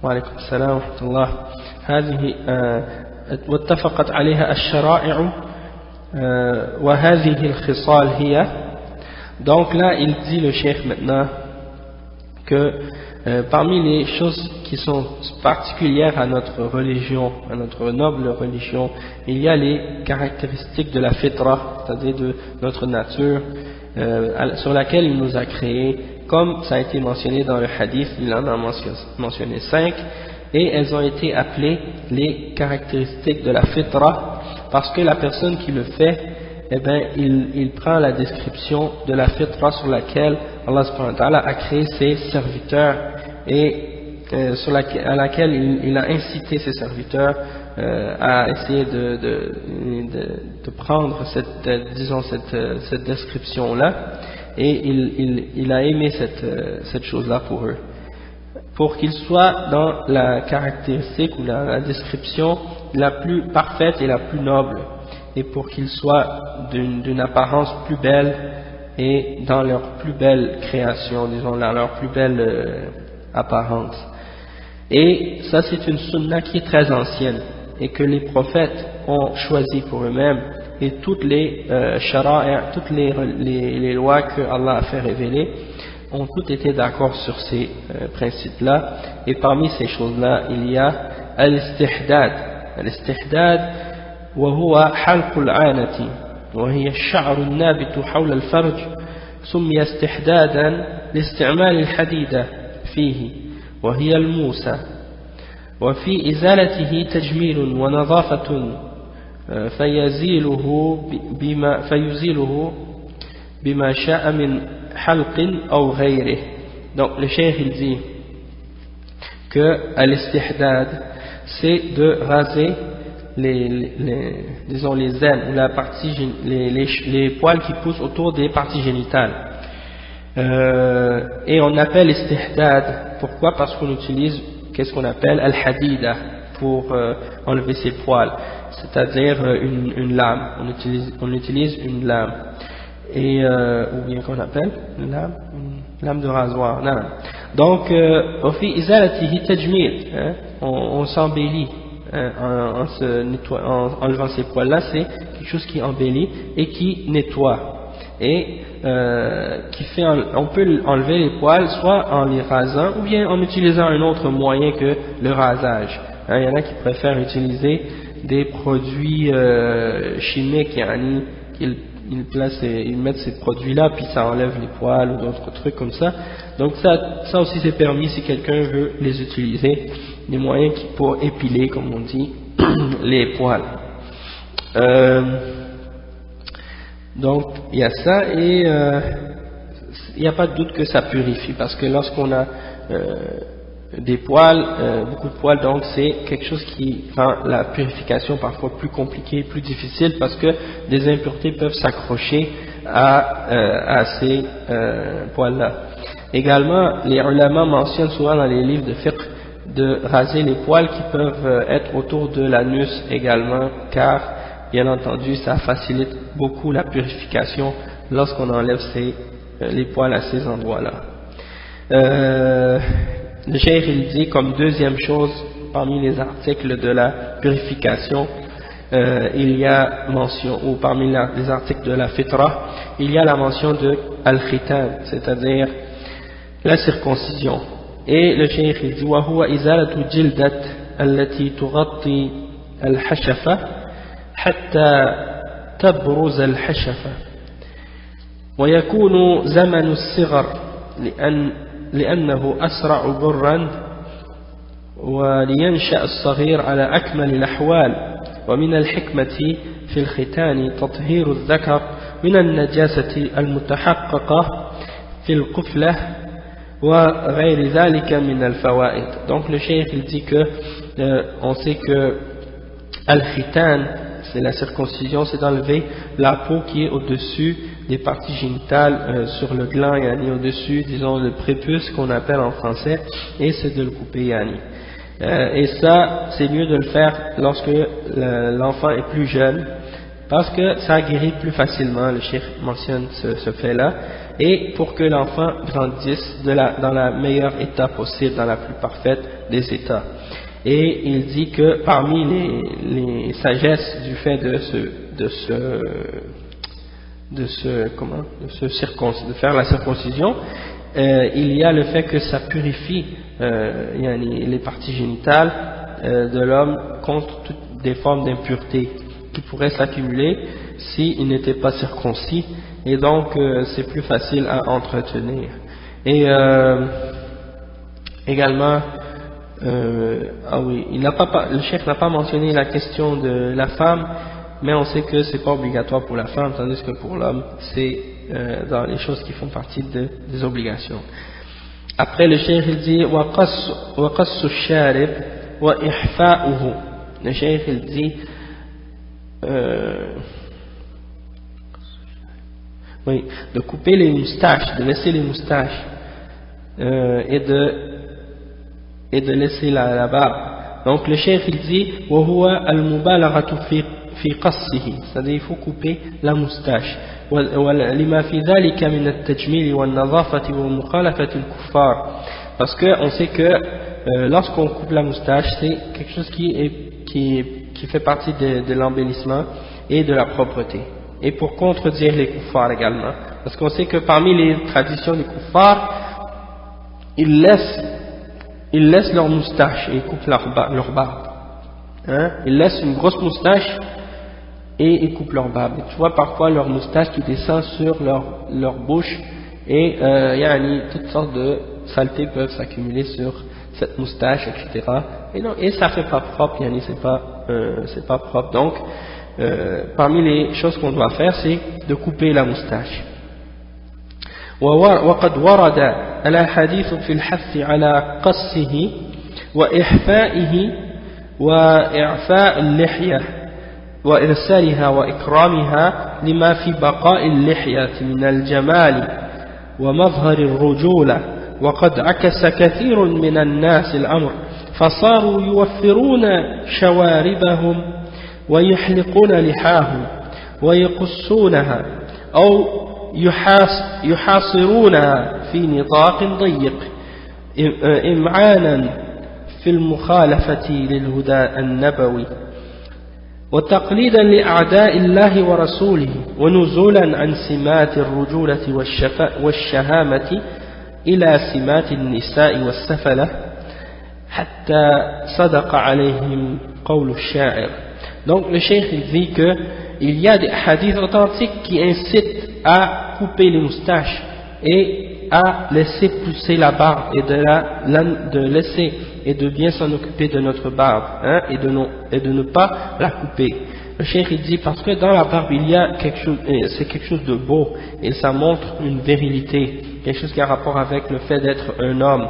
وعليكم السلام ورحمة الله هذه واتفقت عليها الشرائع وهذه الخصال هي. Donc là il dit le cheikh maintenant que parmi les choses qui sont particulières à notre religion, à notre noble religion, il y a les caractéristiques de la fitra, c'est-à-dire de notre nature, sur laquelle il nous a créés, comme ça a été mentionné dans le hadith, il en a mentionné 5, et elles ont été appelées les caractéristiques de la fitra, parce que la personne qui le fait, eh bien, il prend la description de la fitra sur laquelle Allah subhanahu wa ta'ala a créé ses serviteurs et à laquelle il a incité ses serviteurs à essayer de prendre cette description-là, et il a aimé cette chose-là pour eux, pour qu'ils soient dans la caractéristique ou la description la plus parfaite et la plus noble, et pour qu'ils soient d'une apparence plus belle et dans leur plus belle création, disons, dans leur plus belle apparence. Et ça, c'est une sunna qui est très ancienne et que les prophètes ont choisi pour eux-mêmes, et toutes les shara'a, toutes les lois que Allah a fait révéler ont toutes été d'accord sur ces principes-là. Et parmi ces choses-là, il y a al-istihdad. Al-istihdad, وهو حلق العانة وهي الشعر النابت حول الفرج سمي استحدادا لاستعمال الحديدة فيه وهي الموسى وفي إزالته تجميل ونظافة فيزيله بما شاء من حلق أو غيره. Donc le cheikh il dit que al-istihdad c'est de raser disons les ailes ou la partie, les poils qui poussent autour des parties génitales. Et on appelle istihdad, pourquoi? Parce qu'on utilise qu'est-ce qu'on appelle al-hadida pour enlever ces poils, c'est-à-dire une lame. On utilise une lame, et ou bien qu'on appelle une lame de rasoir. Non. Donc on s'embellit en enlevant ces poils-là, c'est quelque chose qui embellit et qui nettoie, et qui fait, on peut enlever les poils soit en les rasant ou bien en utilisant un autre moyen que le rasage. Il y en a qui préfèrent utiliser des produits chimiques, ils mettent ces produits-là puis ça enlève les poils ou d'autres trucs comme ça. Donc ça aussi c'est permis si quelqu'un veut les utiliser, des moyens pour épiler, comme on dit, les poils. Donc il y a ça, et il n'y a pas de doute que ça purifie, parce que lorsqu'on a des poils, beaucoup de poils, donc c'est quelque chose qui rend la purification parfois plus compliquée, plus difficile, parce que des impuretés peuvent s'accrocher à ces poils-là. Également, les ulama mentionnent souvent dans les livres de fiqh de raser les poils qui peuvent être autour de l'anus également, car bien entendu ça facilite beaucoup la purification lorsqu'on enlève les poils à ces endroits-là. Le cheikh il dit comme deuxième chose parmi les articles de la purification il y a mention, ou parmi les articles de la fitra, il y a la mention de al-khitan, c'est-à-dire la circoncision. Et le cheikh il dit وهو إزالة جلدة التي تغطي الحشفة حتى تبرز الحشفة ويكون زمن الصغر لأنه أسرع برا ولينشأ الصغير على أكمل الأحوال ومن الحكمة في الختان تطهير الذكر من النجاسة المتحققة في القفلة وغير ذلك من الفوائد. Donc le cheikh il dit que on sait que al-khitan, c'est la circoncision, c'est d'enlever la peau qui est au-dessus des parties génitales, sur le gland, yani au-dessus, disons le prépuce qu'on appelle en français, et c'est de le couper, yani. Et ça, c'est mieux de le faire lorsque l'enfant est plus jeune, parce que ça guérit plus facilement, le cheikh mentionne ce fait-là, et pour que l'enfant grandisse dans la meilleure état possible, dans la plus parfaite des états. Et il dit que parmi les sagesses du fait de faire la circoncision, il y a le fait que ça purifie les parties génitales de l'homme contre toutes des formes d'impureté qui pourraient s'accumuler s'il n'était pas circoncis, et donc c'est plus facile à entretenir. Et également, le cheikh n'a pas mentionné la question de la femme, mais on sait que c'est pas obligatoire pour la femme, tandis que pour l'homme c'est dans les choses qui font partie des obligations. Après le cheikh il dit وَقَصُّ الشَّارِبِ وَإِحْفَاؤُهُ. Le cheikh il dit de couper les moustaches, de laisser les moustaches et de laisser la barbe. Donc le cheikh il dit وَهُوَ الْمُبَالَغَةُ في قصه, c'est-à-dire il faut couper la moustache لما في ذلك من التجميل والنظافة ومخالفة الكفار, parce que on sait que lorsqu'on coupe la moustache c'est quelque chose qui fait partie de l'embellissement et de la propreté, et pour contredire les kuffars également, parce qu'on sait que parmi les traditions des kuffars ils laissent leur moustache et ils coupent leur barbe, hein? Ils laissent une grosse moustache et ils coupent leur barbe. Et tu vois parfois leur moustache qui descend sur leur bouche, et toutes sortes de saletés peuvent s'accumuler sur cette moustache, etc. Et ça fait pas propre, c'est pas propre. Donc parmi les choses qu'on doit faire, c'est de couper la moustache. وقد ورد الأحاديث في الحث على قصه وإحفائه وإعفاء اللحية وإرسالها وإكرامها لما في بقاء اللحية من الجمال ومظهر الرجولة، وقد عكس كثير من الناس الأمر فصاروا يوفرون شواربهم ويحلقون لحاهم ويقصونها أو يحاصرونها في نطاق ضيق إمعانا في المخالفة للهدى النبوي وتقليدا لأعداء الله ورسوله ونزولا عن سمات الرجولة والشهامة إلى سمات النساء والسفلة حتى صدق عليهم قول الشاعر. Donc le cheikh il dit que il y a des hadiths authentiques qui incitent à couper les moustaches et à laisser pousser la barbe, et de laisser et de bien s'en occuper de notre barbe, hein, et de ne pas la couper. Le cheikh il dit parce que dans la barbe il y a c'est quelque chose de beau, et ça montre une virilité, quelque chose qui a rapport avec le fait d'être un homme,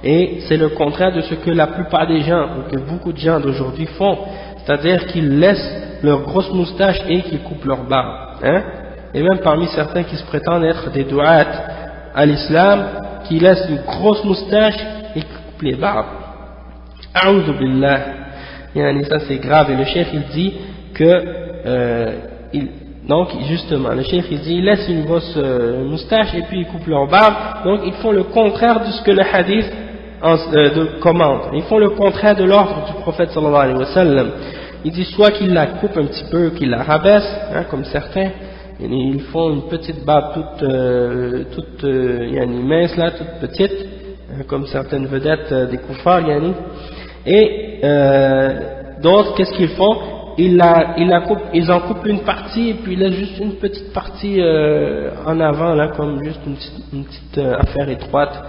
et c'est le contraire de ce que la plupart des gens, ou que beaucoup de gens d'aujourd'hui font, c'est-à-dire qu'ils laissent leur grosse moustache et qu'ils coupent leur barbe, hein. Et même parmi certains qui se prétendent être des du'at à l'islam, qui laissent une grosse moustache et qui coupent les barbes. A'udhu billah. Ça c'est grave. Et le cheikh il dit que donc justement le cheikh il dit ils laissent une grosse moustache et puis ils coupent leur barbe. Donc ils font le contraire de ce que le hadith commande. Ils font le contraire de l'ordre du prophète sallallahu alayhi wa sallam. il dit soit qu'il la coupe un petit peu, qu'il la rabaisse, hein, comme certains, ils font une petite barbe toute mince là, toute petite, hein, comme certaines vedettes des koufars, et d'autres, qu'est-ce qu'ils font? Ils en coupent une partie et puis ils laissent juste une petite partie en avant là, comme juste une petite affaire étroite.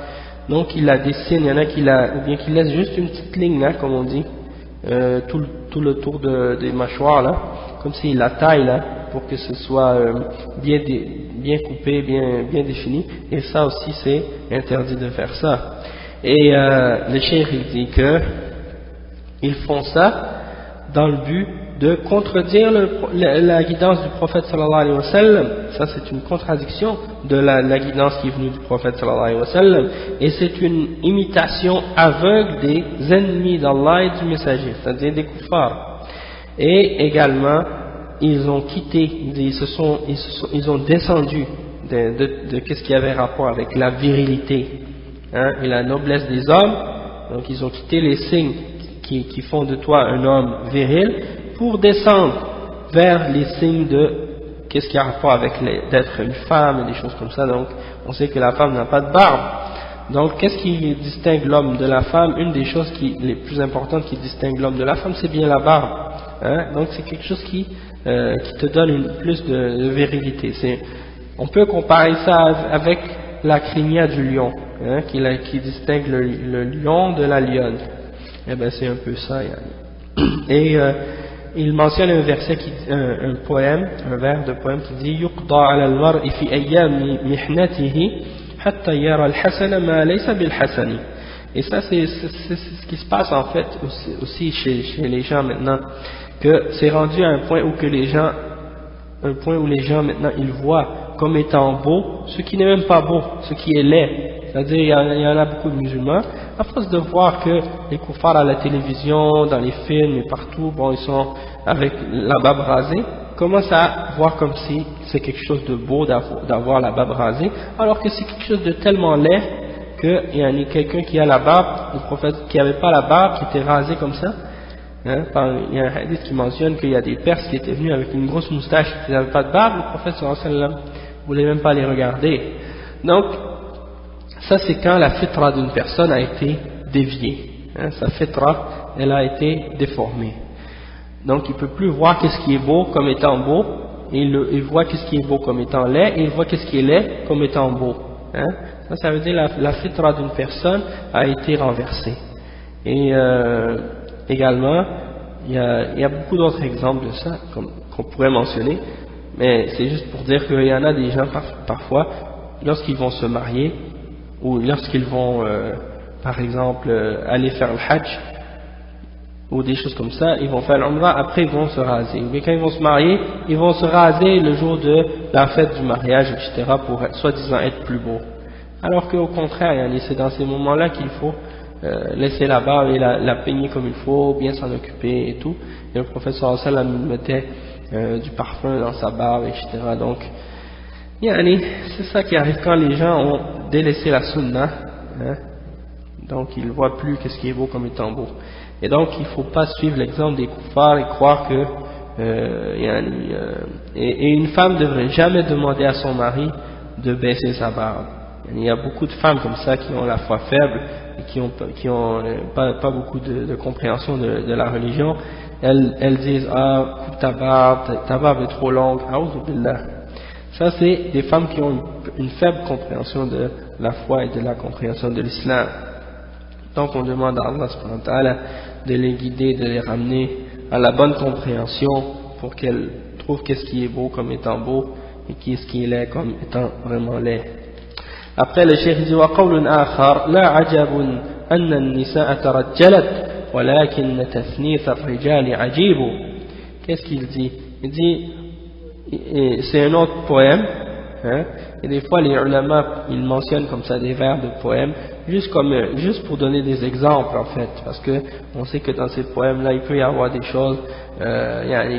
Donc ils la dessinent, il y en a qui laissent juste une petite ligne là, comme on dit, tout le tour des mâchoires là, comme s'ils la taillent là, pour que ce soit bien coupé, bien défini. Et ça aussi c'est interdit de faire ça. Et le cheikh il dit que ils font ça dans le but de contredire la guidance du prophète sallallahu alayhi wa sallam. Ça c'est une contradiction de la guidance qui est venue du prophète sallallahu alayhi wa sallam, et c'est une imitation aveugle des ennemis d'Allah et du messager, c'est-à-dire des kuffars. Et également ils ont quitté, ils ont descendu de qu'est-ce qui avait rapport avec la virilité, hein, et la noblesse des hommes. Donc ils ont quitté les signes qui font de toi un homme viril pour descendre vers les signes de qu'est-ce qui a rapport avec d'être une femme et des choses comme ça. Donc on sait que la femme n'a pas de barbe. Donc qu'est-ce qui distingue l'homme de la femme? Une des choses les plus importantes qui distingue l'homme de la femme, c'est bien la barbe, hein? Donc c'est quelque chose qui te donne plus de virilité. On peut comparer ça avec la crinière du lion, hein, qui distingue le lion de la lionne. Eh ben c'est un peu ça. Et il mentionne un verset, un vers de poème qui dit yuqda ala al-mar'i fi ayyam mihnatihi hatta yara al-hasana ma laysa bil-hasani. Et ça c'est ce qui se passe en fait aussi chez les gens maintenant, que c'est rendu à un point où les gens maintenant ils voient comme étant beau ce qui n'est même pas beau, ce qui est laid. C'est-à-dire il y en a beaucoup de musulmans, à force de voir que les koufars à la télévision, dans les films et partout, bon, ils sont avec la barbe rasée, commencent à voir comme si c'est quelque chose de beau d'avoir la barbe rasée, alors que c'est quelque chose de tellement laid qu'il y a quelqu'un qui a la barbe, le prophète qui n'avait pas la barbe, qui était rasé comme ça. Hein, il y a un hadith qui mentionne qu'il y a des Perses qui étaient venus avec une grosse moustache, qui n'avaient pas de barbe, le prophète sallallahu alayhi wa sallam ne voulait même pas les regarder. Donc ça c'est quand la fitra d'une personne a été déviée, hein, sa fitra elle a été déformée. Donc il ne peut plus voir qu'est-ce qui est beau comme étant beau, et il voit qu'est-ce qui est beau comme étant laid, et il voit qu'est-ce qui est laid comme étant beau, hein. Ça veut dire la fitra d'une personne a été renversée. Et également il y a beaucoup d'autres exemples de ça qu'on pourrait mentionner, mais c'est juste pour dire qu'il y en a des gens parfois lorsqu'ils vont se marier ou lorsqu'ils vont par exemple aller faire le hajj ou des choses comme ça, ils vont faire l'umrah, après ils vont se raser. Mais quand ils vont se marier, ils vont se raser le jour de la fête du mariage, etc., pour soi-disant être plus beau. Alors qu'au contraire, c'est dans ces moments-là qu'il faut laisser la barbe et la peigner comme il faut, bien s'en occuper et tout. Et le prophète sallallahu alayhi wa sallam mettait du parfum dans sa barbe, etc. Donc, c'est ça qui arrive quand les gens ont délaissé la sunna, hein. Donc ils ne voient plus qu'est-ce qui est beau comme étant beau. Et donc il ne faut pas suivre l'exemple des kuffars et croire que et une femme ne devrait jamais demander à son mari de baisser sa barbe. Il y a beaucoup de femmes comme ça qui ont la foi faible et qui ont pas beaucoup de compréhension de la religion. Elles disent coupe ta barbe est trop longue, a'oudhu billah. Ça c'est des femmes qui ont une faible compréhension de la foi et de la compréhension de l'islam. Donc on demande à Allah subhanahu wa ta'ala de les guider, de les ramener à la bonne compréhension pour qu'elles trouvent qu'est-ce qui est beau comme étant beau et qu'est-ce qui est laid comme étant vraiment laid. Après le cheikh dit وقول آخر لا عجب أن النساء ترجلت ولكن تثنيث الرجال عجيب. Qu'est-ce qu'il dit? Il dit, c'est un autre poème, hein, et des fois les ulama ils mentionnent comme ça des vers de poèmes juste pour donner des exemples en fait, parce que on sait que dans ces poèmes là il peut y avoir des choses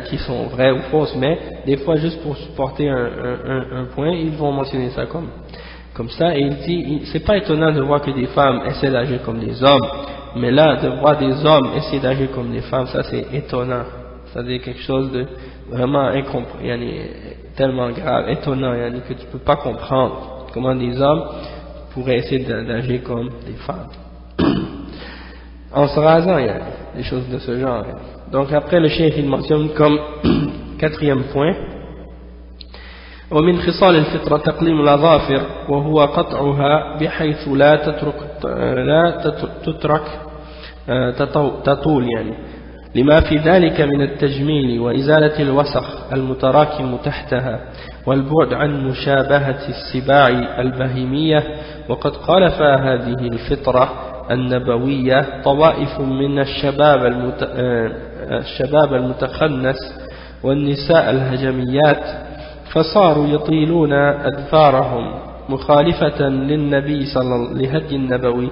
qui sont vraies ou fausses, mais des fois juste pour supporter un point ils vont mentionner ça comme ça. Et il dit c'est pas étonnant de voir que des femmes essaient d'agir comme des hommes, mais là de voir des hommes essayer d'agir comme des femmes, ça c'est étonnant, c'est-à-dire quelque chose de vraiment tellement grave, étonnant, que tu peux pas comprendre comment des hommes pourraient essayer d'agir comme des femmes. En se rasant, des choses de ce genre. Donc après le cheikh il mentionne comme quatrième point ومن خصال الفطرة تقليم الأظافر وهو قطعها بحيث لا تترك تطول لما في ذلك من التجميل وإزالة الوسخ المتراكم تحتها والبعد عن مشابهة السباع البهيمية وقد خالف هذه الفطرة النبوية طوائف من الشباب المتخنس والنساء الهجميات فصاروا يطيلون أدفارهم مخالفة للنبي لهدي النبوي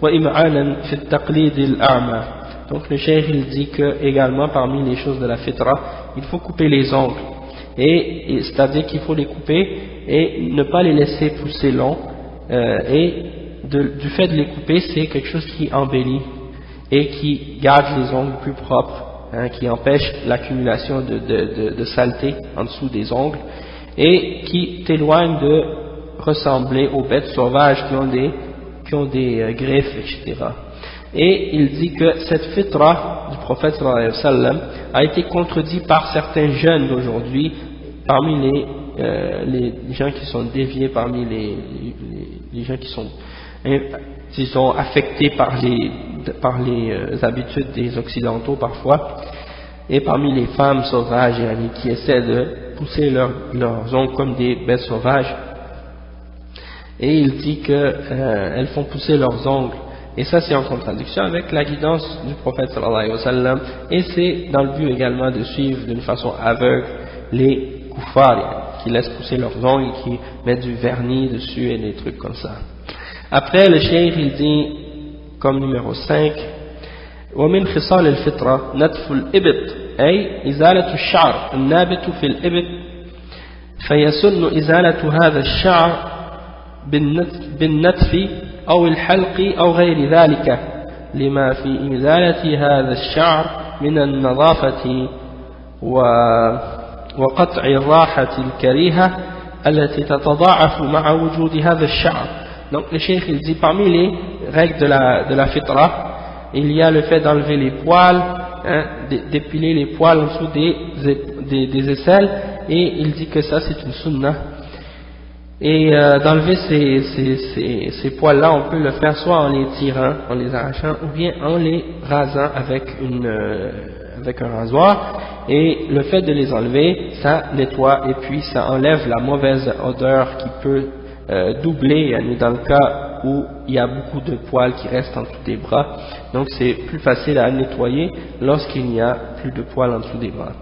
وإمعانا في التقليد الأعمى. Donc le cheikh il dit que également parmi les choses de la fitra, il faut couper les ongles et c'est-à-dire qu'il faut les couper et ne pas les laisser pousser long du fait de les couper c'est quelque chose qui embellit et qui garde les ongles plus propres, qui empêche l'accumulation de saleté en dessous des ongles et qui t'éloigne de ressembler aux bêtes sauvages qui ont des griffes, etc. Et il dit que cette fitra du prophète sallallahu alayhi wa sallam a été contredite par certains jeunes d'aujourd'hui, parmi les gens qui sont déviés, parmi les gens qui sont affectés par les habitudes des occidentaux parfois, et parmi les femmes sauvages qui essaient de pousser leurs ongles comme des bêtes sauvages. Et il dit qu'elles font pousser leurs ongles. Et ça c'est en contradiction avec la guidance du prophète sallallahu alayhi wa sallam. Et c'est dans le but également de suivre d'une façon aveugle les kuffars qui laissent pousser leurs ongles, qui mettent du vernis dessus et des trucs comme ça. Après le cheikh il dit comme numéro 5 ومن خصال الفطرة نتف الإبط أي إزالة الشعر النابت في الإبط فيسن إزالة هذا الشعر بالنتف أو الحلق أو غير ذلك لما في إزالة هذا الشعر من النظافة وقطع الراحة الكريهة التي تتضاعف مع وجود هذا الشعر. Donc le cheikh il dit parmi les règles de la fitra il y a le fait d'enlever les poils, d'épiler les poils en dessous des aisselles, et il dit que ça c'est une sunnah. Et d'enlever ces poils-là, on peut le faire soit en les tirant, en les arrachant, ou bien en les rasant avec un rasoir. Et le fait de les enlever, ça nettoie et puis ça enlève la mauvaise odeur qui peut doubler dans le cas où il y a beaucoup de poils qui restent en dessous des bras. Donc c'est plus facile à nettoyer lorsqu'il n'y a plus de poils en dessous des bras.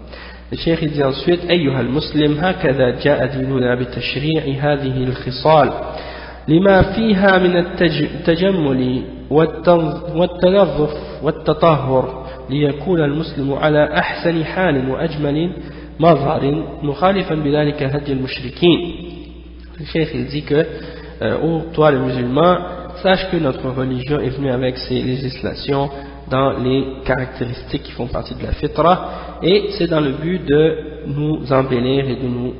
Le cheikh dit ensuite أيها المسلم هكذا جاء ديننا بتشريع هذه الخصال لما فيها من التجمل والتنظف والتطهر ليكون المسلم على أحسن حال وأجمل مظهر مخالفا بذلك هدي المشركين. Le cheikh il dit que toi les musulmans, sache que notre religion est venue avec ses législations dans les caractéristiques qui font partie de la fitra, et c'est dans le but de nous embellir et de nous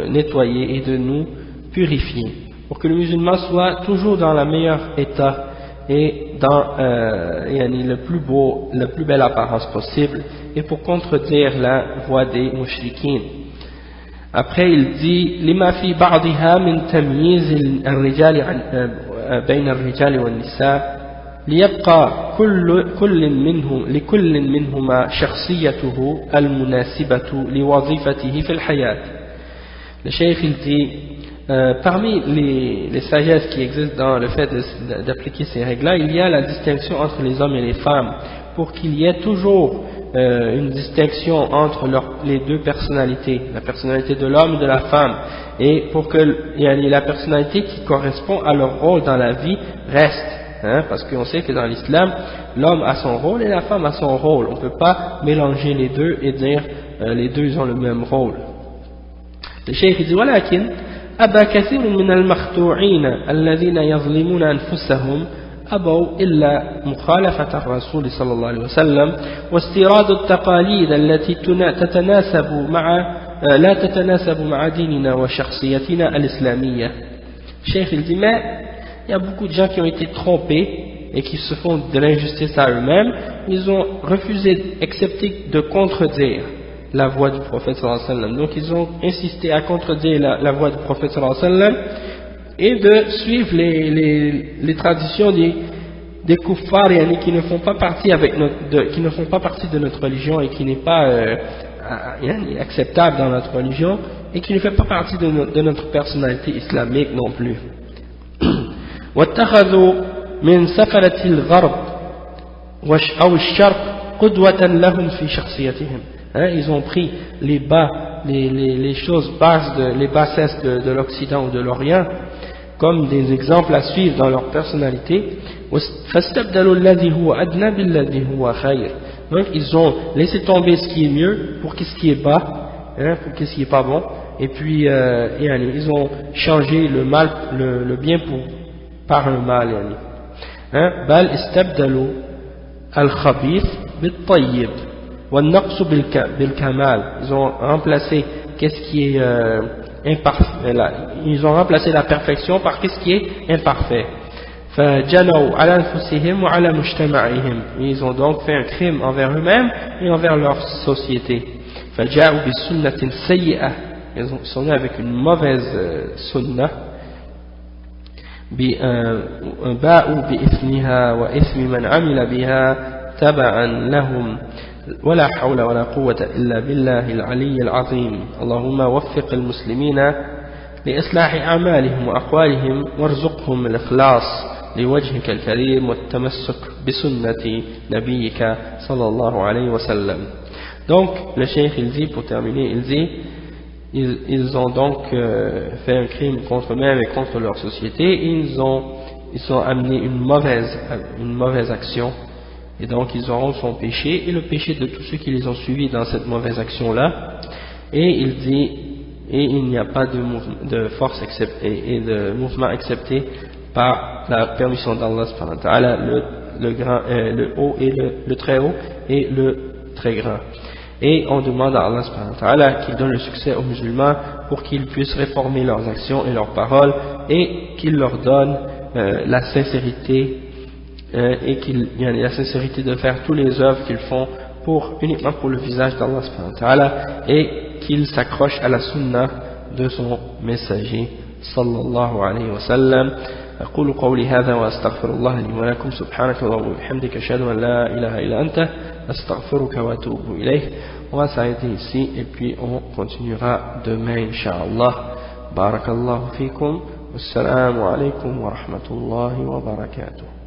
nettoyer et de nous purifier, pour que le musulman soit toujours dans le meilleur état et dans le plus beau, la plus belle apparence possible, et pour contredire la voie des mushrikines. Après il dit لما في بعضها من تمييز الرجال بين الرجال والنساء ليبقى لكل منهما شخصيته المناسبة لوظيفته في الحياة. Le cheikh il dit parmi les sagesses qui existent dans le fait d'appliquer ces règles-là, il y a la distinction entre les hommes et les femmes, pour qu'il y ait toujours une distinction entre les deux personnalités, la personnalité de l'homme et de la femme, et pour que la personnalité qui correspond à leur rôle dans la vie reste, parce qu'on sait que dans l'islam, l'homme a son rôle et la femme a son rôle. On ne peut pas mélanger les deux et dire les deux ont le même rôle. Le cheikh dit ولكن أبى كثير من المخدوعين الذين يظلمون أنفسهم أبوا إلا مخالفة الرسول صلى الله عليه وسلم واستيراد التقاليد التي لا تتناسب مع ديننا وشخصيتنا الإسلامية. Cheikh il dit, mais il y a beaucoup de gens qui ont été trompés et qui se font de l'injustice à eux-mêmes. Ils ont refusé d'accepter de contredire la voix du prophète sallallahu alayhi wa sallam. Donc ils ont insisté à contredire la voix du prophète sallallahu alayhi wa sallam et de suivre les traditions des kuffars qui ne font pas partie de notre religion et qui n'est pas acceptable dans notre religion et qui ne fait pas partie de notre personnalité islamique non plus. واتخذوا من سفرة الغرب أو الشرق قدوة لهم في شخصيتهم. Ils ont pris les choses basses, les bassesses de l'Occident ou de l'Orient comme des exemples à suivre dans leur personnalité. فاستبدلوا الذي هو أدنى بالذي هو خير. Donc ils ont laissé tomber ce qui est mieux pour ce qui est bas, pour ce qui est pas bon, et puis ils ont changé le mal, le bien par le mal. بل استبدلوا الخبيث بالطيب والنقص بالكمال. Ils ont remplacé qu'est-ce qui est imparfait, ils ont remplacé la perfection par qu'est-ce qui est imparfait. فجنوا على أنفسهم وعلى مجتمعهم. Ils ont donc fait un crime envers eux-mêmes et envers leur société. فجاءوا بسنة سيئة. Ils sont venus avec une mauvaise sunna. باءوا بإثمها وإثم من عمل بها تبعا لهم ولا حول ولا قوة إلا بالله العلي العظيم. اللهم وفق المسلمين لإصلاح أعمالهم وأقوالهم وارزقهم الإخلاص لوجهك الكريم والتمسك بسنة نبيك صلى الله عليه وسلم. Donc le cheikh il dit, pour terminer, il dit ils ont donc fait un crime contre eux-mêmes et contre leur société, et ils ont amené une mauvaise action, et donc ils auront son péché et le péché de tous ceux qui les ont suivis dans cette mauvaise action-là. Et il dit, et il n'y a pas de force et de mouvement accepté par la permission d'Allah subhanahu wa ta'ala, le haut et le très haut et le très grand. Et on demande à Allah subhanahu wa ta'ala qu'il donne le succès aux musulmans pour qu'ils puissent réformer leurs actions et leurs paroles, et qu'il leur donne la sincérité et qu'il y a la sincérité de faire toutes les œuvres qu'ils font uniquement pour le visage d'Allah subhanahu wa ta'ala, et qu'ils s'accrochent à la sunna de son messager sallallahu alayhi wa sallam. أقول قولي هذا وأستغفر الله لي ولكم سبحانك اللهم وبحمدك أشهد أن لا إله إلا أنت أستغفرك وأتوب إليه. On va s'arrêter ici et puis on continuera demain incha'Allah. Barakallahu fikum. Wassalamu alaikum wa rahmatullahi wa barakatuh.